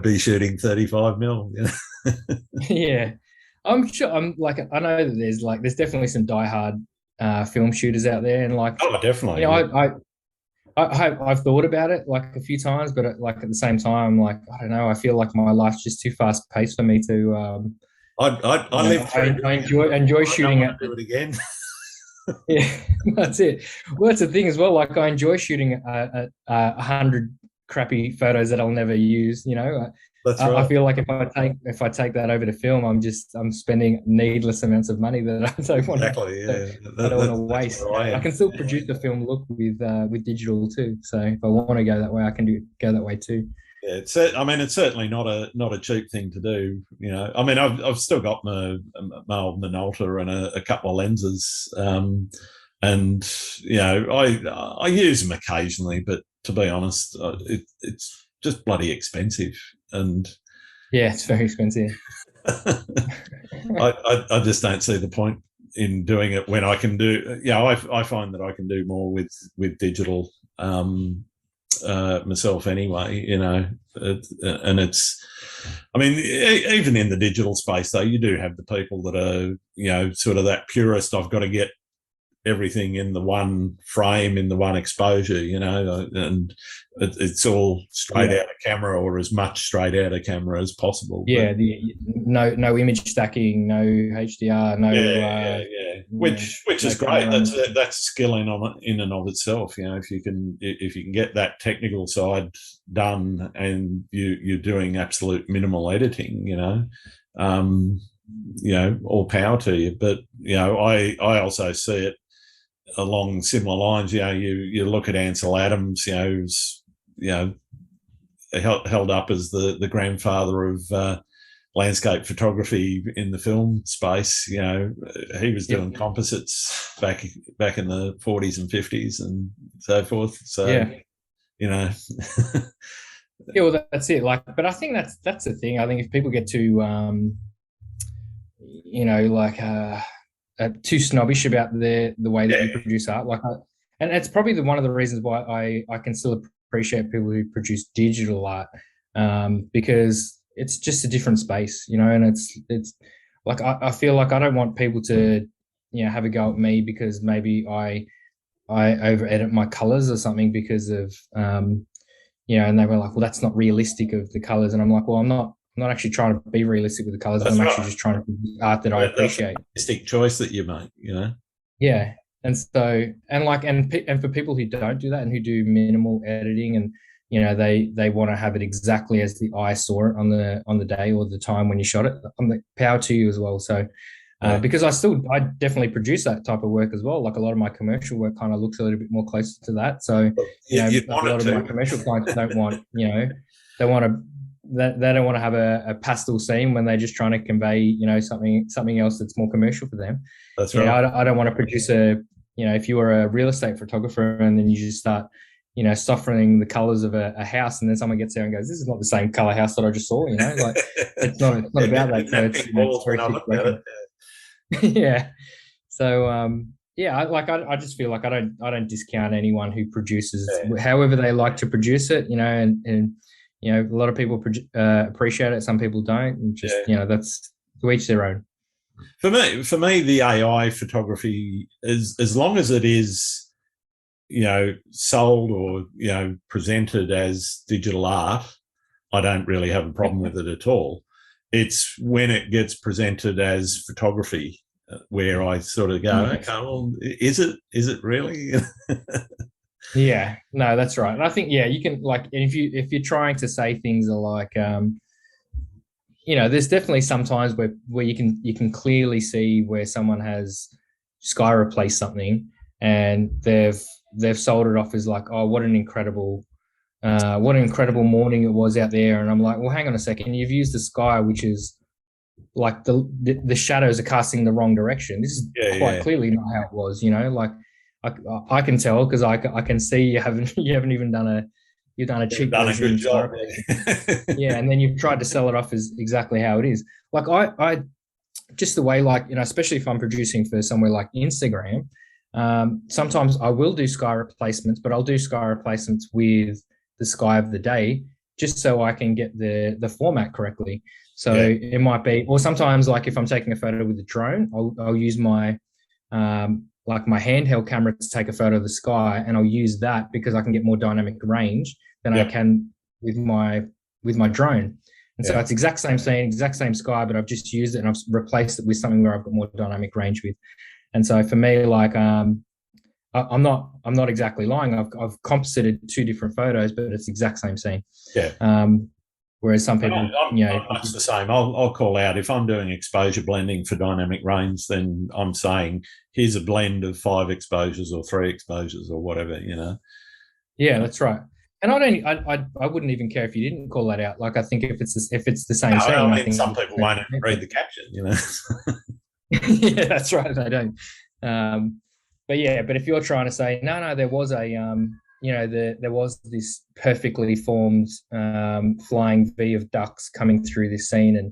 be shooting 35 mil. Yeah, I'm sure. I know that there's definitely some diehard film shooters out there, and Oh, you know, definitely. I, I I've thought about it like a few times, but like at the same time, like I don't know, I feel like my life's just too fast paced for me to. I lived through I doing it. enjoy I don't shooting want at. to do it again. Yeah, that's it. Well, that's the thing as well. Like I enjoy shooting at 100 crappy photos that I'll never use. That's I right. feel like if I take that over to film, I'm spending needless amounts of money that I don't want to. Exactly. So Yeah. I don't want to That's waste. where I I am. can still produce the film look with digital too. So if I want to go that way, I can go that way too. Yeah, I mean, it's certainly not a cheap thing to do. I mean, I've still got my old Minolta and a couple of lenses, and I use them occasionally, but to be honest, it's just bloody expensive, and Yeah, it's very expensive. I just don't see the point in doing it when I can do. I find that I can do more with digital. Myself anyway, and it's, I mean, even in the digital space though, you do have the people that are, sort of that purist. I've got to get everything in the one frame, in the one exposure, and it's all straight Yeah. out of camera, or as much straight out of camera as possible. But Yeah, no image stacking, no HDR, no yeah. Which no is great. camera. That's a skill in and of itself. If you can get that technical side done, and you're doing absolute minimal editing, all power to you. But I also see it along similar lines. You look at Ansel Adams, who's held up as the grandfather of landscape photography in the film space. He was Yep. doing composites back in the 40s and 50s and so forth. So, Yeah. you know, Yeah, well, that's it. Like, but I think that's the thing. I think if people get too, like, too snobbish about the way that yeah, you produce art, and it's probably one of the reasons why I can still appreciate people who produce digital art, because it's just a different space, and it's like I feel like I don't want people to, have a go at me because maybe I over edit my colors or something because of and they were like, well, that's not realistic of the colors. And I'm like, well, I'm not actually trying to be realistic with the colors. that's I'm right. actually just trying to produce art that I That's a appreciate. artistic choice that you make. Yeah. And so, and for people who don't do that and who do minimal editing and, they want to have it exactly as the eye saw it on the day or the time when you shot it, I'm like, power to you as well. So, Yeah. because I definitely produce that type of work as well. Like a lot of my commercial work kind of looks a little bit more closer to that. So, You a want lot it of my to. commercial clients don't want, they want to, they don't want to have a pastel scene when they're just trying to convey, something else that's more commercial for them. That's right. I don't want to produce if you were a real estate photographer and then you just start, softening the colors of a house, and then someone gets there and goes, "This is not the same color house that I just saw." Like it's not about that. So it's, Balls very when I looked at it. situational. Yeah. So yeah, I just feel like I don't discount anyone who produces Yeah. however they like to produce it, and a lot of people appreciate it, some people don't, and just Yeah. that's to each their own. For me, the AI photography is, as long as it is, sold or presented as digital art, I don't really have a problem with it at all. It's when it gets presented as photography where I sort of go, okay, well, is it really? Yeah, no, that's right. And I think, yeah, you can, like, if you're trying to say things are like, there's definitely some times where you can clearly see where someone has sky replaced something, and they've sold it off as like, oh, what an incredible morning it was out there. And I'm like, well, hang on a second, you've used the sky, which is like the shadows are casting the wrong direction. This is quite clearly not how it was. Like I can tell because I can see you haven't even done a cheap version. Good job. Yeah, and then you've tried to sell it off as exactly how it is. Like I just the way, like, especially if I'm producing for somewhere like Instagram, sometimes I will do sky replacements, but I'll do sky replacements with the sky of the day just so I can get the format correctly. So it might be, or sometimes like if I'm taking a photo with a drone, I'll use my like my handheld camera to take a photo of the sky, and I'll use that because I can get more dynamic range than I can with my drone. And so it's exact same scene, exact same sky, but I've just used it and I've replaced it with something where I've got more dynamic range with. And so for me, like I'm not exactly lying. I've composited two different photos, but it's the exact same scene. Yeah. Whereas some people, I'm much the same. I'll call out if I'm doing exposure blending for dynamic range, then I'm saying here's a blend of 5 exposures or 3 exposures or whatever, Yeah, that's right. And I wouldn't even care if you didn't call that out. Like I think if it's the same scene, I think some people won't even read the caption, Yeah, that's right. They don't. But if you're trying to say no, there was there was this perfectly formed flying V of ducks coming through this scene, and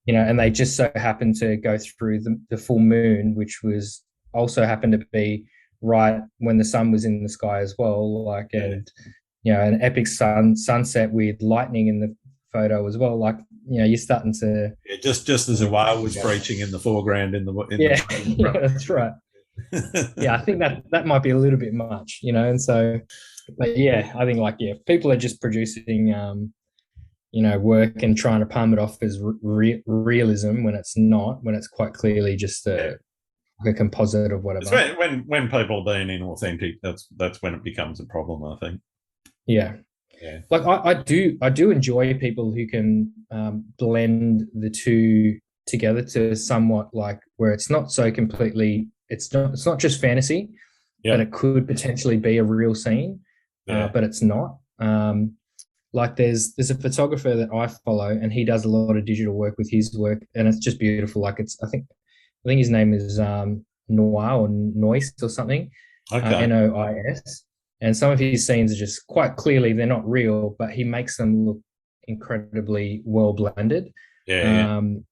and they just so happened to go through the full moon, which was also happened to be right when the sun was in the sky as well, like and an epic sunset with lightning in the photo as well. Like you're starting to just as a whale was breaching in the foreground in the that's right. Yeah, I think that might be a little bit much, and so, but I think people are just producing work and trying to palm it off as realism when it's not, when it's quite clearly just a composite of whatever. It's when people are being inauthentic, that's when it becomes a problem, I think. Yeah. Like I do enjoy people who can blend the two together to somewhat like where it's not so completely, it's not just fantasy, but it could potentially be a real scene, but it's not. Like there's a photographer that I follow, and he does a lot of digital work with his work, and it's just beautiful. Like I think his name is Noir or Noise or something, Nois. And some of his scenes are just quite clearly they're not real, but he makes them look incredibly well blended. Like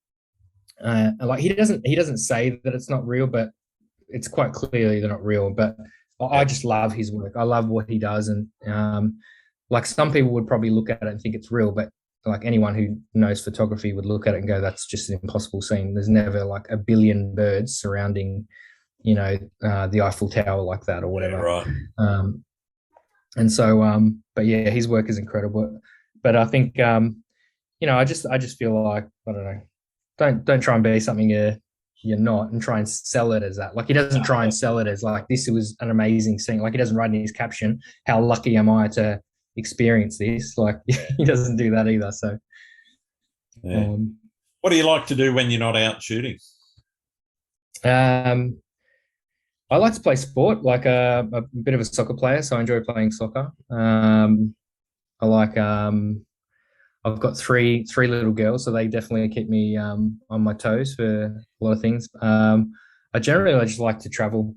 he doesn't say that it's not real, but it's quite clearly they're not real. But I just love his work. I love what he does, and like some people would probably look at it and think it's real, but like anyone who knows photography would look at it and go, "That's just an impossible scene." There's never like a billion birds surrounding, the Eiffel Tower like that or whatever. Yeah, right. And so, but his work is incredible. But I think, I just feel like I don't know. Don't try and be something you're not, and try and sell it as that. Like he doesn't try and sell it as like this was an amazing scene. Like he doesn't write in his caption, "How lucky am I to experience this?" Like he doesn't do that either. So, what do you like to do when you're not out shooting? I like to play sport, like a bit of a soccer player, so I enjoy playing soccer. I like I've got three little girls, so they definitely keep me on my toes for a lot of things. I just like to travel.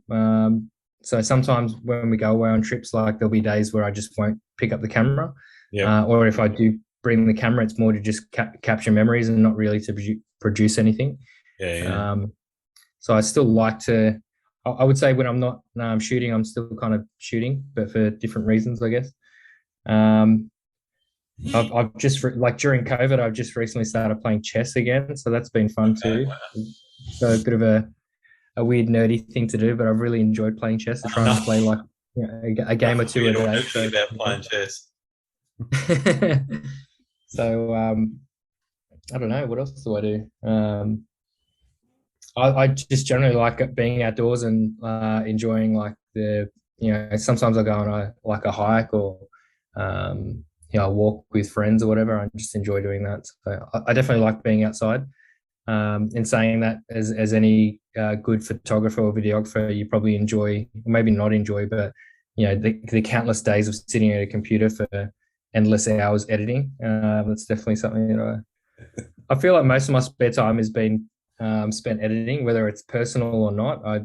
So sometimes when we go away on trips, like there'll be days where I just won't pick up the camera, or if I do bring the camera, it's more to just capture memories and not really to produce anything. So I still like to. I would say when I'm not shooting, I'm still kind of shooting, but for different reasons, I guess. I've just like during COVID, I've just recently started playing chess again, so that's been fun too. So a bit of a weird nerdy thing to do, but I've really enjoyed playing chess. I try and play like a game or two a day. About playing chess. So I don't know, what else do I do? I just generally like being outdoors and enjoying like sometimes I go on a hike or I walk with friends or whatever. I just enjoy doing that. So I definitely like being outside. In saying that, as any good photographer or videographer, you probably enjoy, or maybe not enjoy, but the countless days of sitting at a computer for endless hours editing. That's definitely something that I feel like most of my spare time has been spent editing, whether it's personal or not. I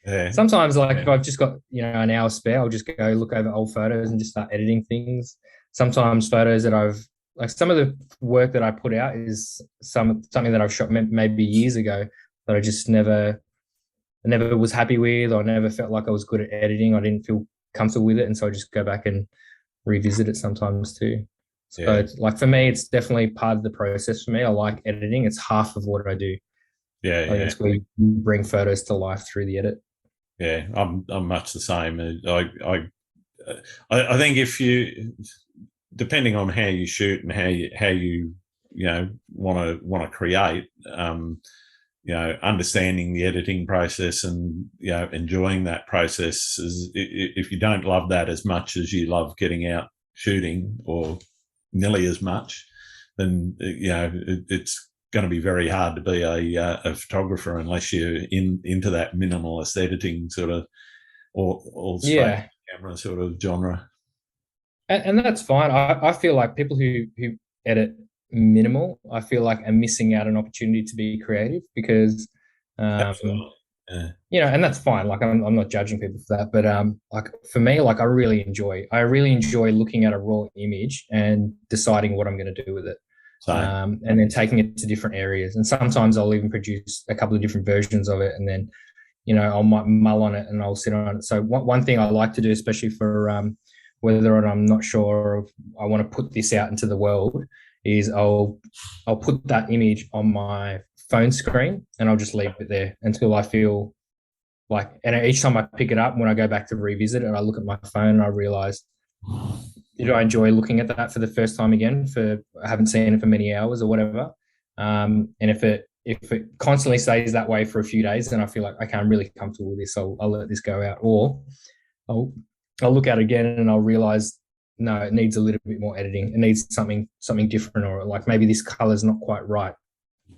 Yeah. sometimes, like, if I've just got an hour spare, I'll just go look over old photos and just start editing things. Sometimes photos that I've like some of the work that I put out is something that I've shot maybe years ago that I never was happy with, or never felt like I was good at editing. I didn't feel comfortable with it, and so I just go back and revisit it sometimes too. So Yeah. it's, like, for me, it's definitely part of the process for me. I like editing. It's half of what I do. Yeah. I think Yeah. it's where you bring photos to life through the edit. Yeah. I'm much the same. I think if you, depending on how you shoot and how you want to create, understanding the editing process and enjoying that process is, if you don't love that as much as you love getting out shooting, or nearly as much, then it's going to be very hard to be a photographer unless you're into that minimalist editing sort of, or all straight Yeah, camera sort of genre. and that's fine. I feel like people who edit minimal, I feel like, are missing out an opportunity to be creative, because um, Absolutely. Yeah. and that's fine. Like, I'm not judging people for that, but like, for me, like, I really enjoy looking at a raw image and deciding what I'm going to do with it, Same. and then taking it to different areas. And sometimes I'll even produce a couple of different versions of it, and then I'll mull on it and I'll sit on it. So one thing I like to do, especially for whether or not I'm not sure if I want to put this out into the world, is I'll put that image on my phone screen and I'll just leave it there until I feel like, and each time I pick it up, when I go back to revisit it, I look at my phone and I realize, did I enjoy looking at that for the first time again? I haven't seen it for many hours or whatever. And if it constantly stays that way for a few days, then I feel like, okay, I'm really comfortable with this. I'll let this go out, or I'll I'll look at it again and I'll realize, no, it needs a little bit more editing. It needs something different, or like maybe this color is not quite right.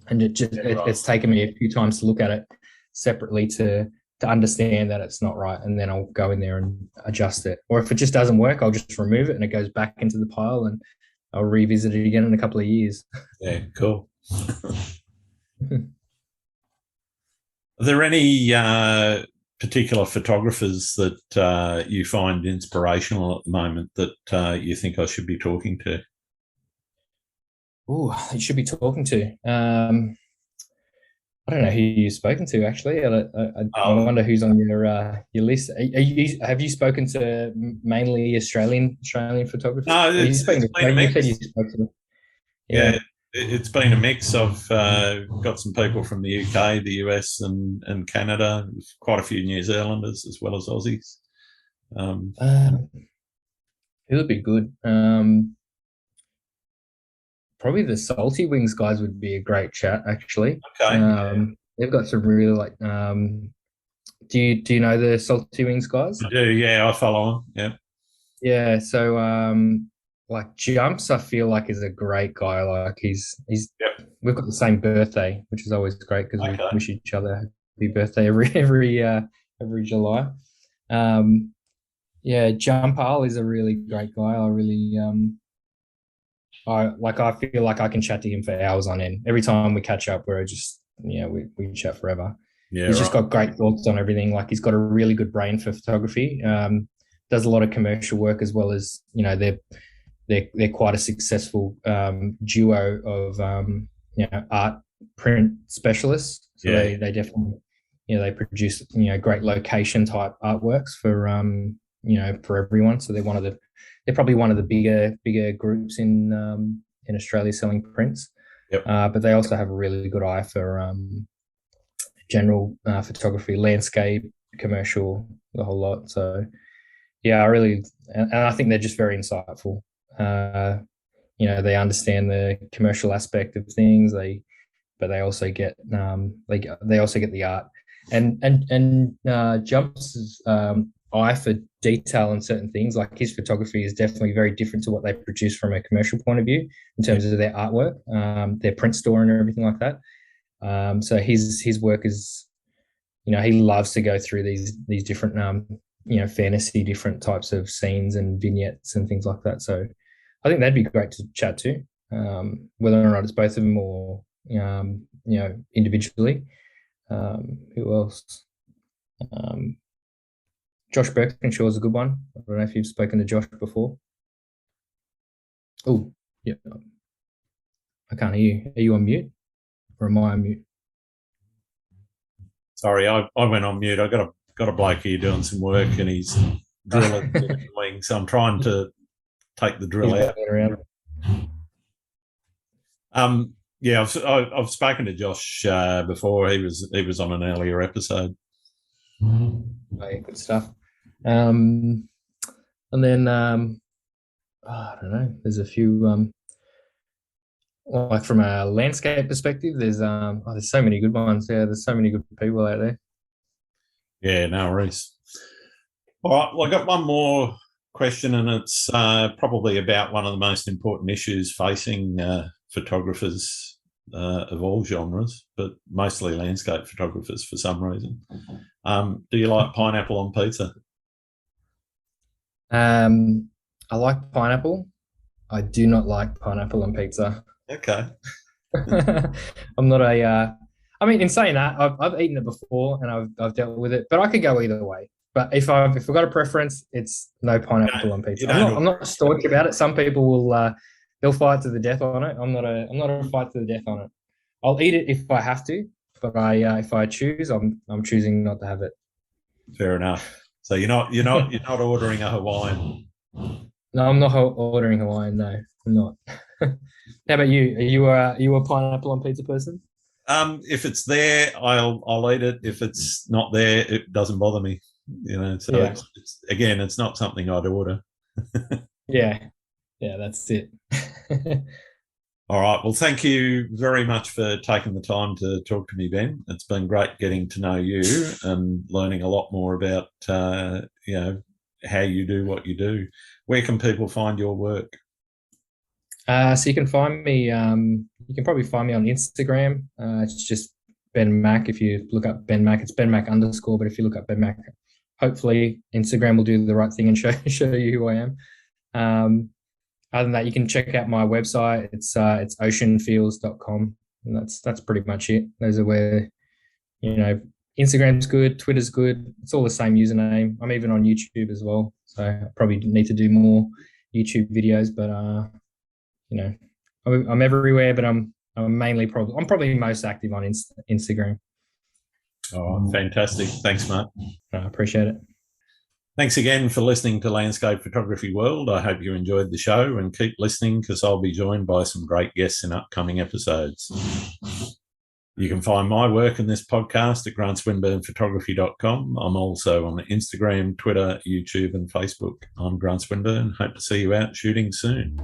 And it's taken me a few times to look at it separately to understand that it's not right, and then I'll go in there and adjust it. Or if it just doesn't work, I'll just remove it and it goes back into the pile, and I'll revisit it again in a couple of years. Yeah, cool. Are there any particular photographers that you find inspirational at the moment that you think I should be talking to? Oh, you should be talking to. I don't know who you've spoken to, actually. I Oh, wonder who's on your list. Have you spoken to mainly Australian photographers? no, Or you spoken it's to? been a You said you mix. spoke to them. Yeah, Yeah. it's been a mix. I've got some people from the UK, the US, and Canada. Quite a few New Zealanders as well as Aussies. Um, Um, it would be good. Probably the Salty Wings guys would be a great chat, actually. okay, They've got some really, like. Do you know the Salty Wings guys? I do. Yeah, I follow on. Yeah, Yeah. So like, Jumps, I feel like, is a great guy. Like, he's yep. we've got the same birthday, which is always great because we Okay. wish each other happy birthday every July. Um, yeah, Jumpal is a really great guy. I feel like I can chat to him for hours on end. Every time we catch up, we're just we chat forever. Yeah, He's just right. got great thoughts on everything. Like, he's got a really good brain for photography. Does a lot of commercial work, as well as, they're quite a successful duo of art print specialists. So Yeah, they definitely, they produce great location type artworks for everyone. So they're probably one of the bigger groups in Australia selling prints. yep. But they also have a really good eye for general photography, landscape, commercial, the whole lot. So yeah, and I think they're just very insightful. They understand the commercial aspect of things. But they also get they also get the art and Jump's eye for detail in certain things. Like his photography is definitely very different to what they produce from a commercial point of view in terms of their artwork, their print store and everything like that. So his work is, he loves to go through these different fantasy, different types of scenes and vignettes and things like that. So I think that'd be great to chat to, whether or not it's both of them or individually. Who else? Josh Birkinshaw is a good one. I don't know if you've spoken to Josh before. Oh, yeah. I can't hear you. Are you on mute? Or am I on mute? Sorry, I went on mute. I got a bloke here doing some work and he's drilling wing, so I'm trying to take the drill out. Yeah, I've spoken to Josh before. He was on an earlier episode. Oh, yeah, good stuff. And then I don't know. There's a few like from a landscape perspective. There's so many good ones. Yeah, there's so many good people out there. Yeah, no worries. All right, well, I got one more question, and it's probably about one of the most important issues facing photographers of all genres, but mostly landscape photographers for some reason. Do you like pineapple on pizza? I like pineapple. I do not like pineapple on pizza. Okay. I'm not in saying that, I've eaten it before and I've dealt with it, but I could go either way. But if I've got a preference, it's no pineapple on pizza. I'm not staunch about it. Some people will they'll fight to the death on it. I'm not a fight to the death on it. I'll eat it if I have to, but if I choose, I'm choosing not to have it. Fair enough. So you're not ordering a Hawaiian. No, I'm not ordering Hawaiian. No, I'm not. How about you? Are you a pineapple on pizza person? If it's there, I'll eat it. If it's not there, it doesn't bother me. So yeah. It's not something I'd order. Yeah, that's it. All right. Well, thank you very much for taking the time to talk to me, Ben. It's been great getting to know you and learning a lot more about how you do what you do. Where can people find your work? So you can find me. You can probably find me on Instagram. It's just Ben Mack. If you look up Ben Mack, it's Ben Mack _. But if you look up Ben Mack, hopefully Instagram will do the right thing and show you who I am. Other than that, you can check out my website. It's oceanfields.com, and that's pretty much it. Those are where, Instagram's good, Twitter's good. It's all the same username. I'm even on YouTube as well, so I probably need to do more YouTube videos. But I'm everywhere. But I'm probably most active on Instagram. Oh, fantastic! Thanks, mate. I appreciate it. Thanks again for listening to Landscape Photography World. I hope you enjoyed the show and keep listening because I'll be joined by some great guests in upcoming episodes. You can find my work in this podcast at grantswinburnphotography.com. I'm also on Instagram, Twitter, YouTube and Facebook. I'm Grant Swinburne. Hope to see you out shooting soon.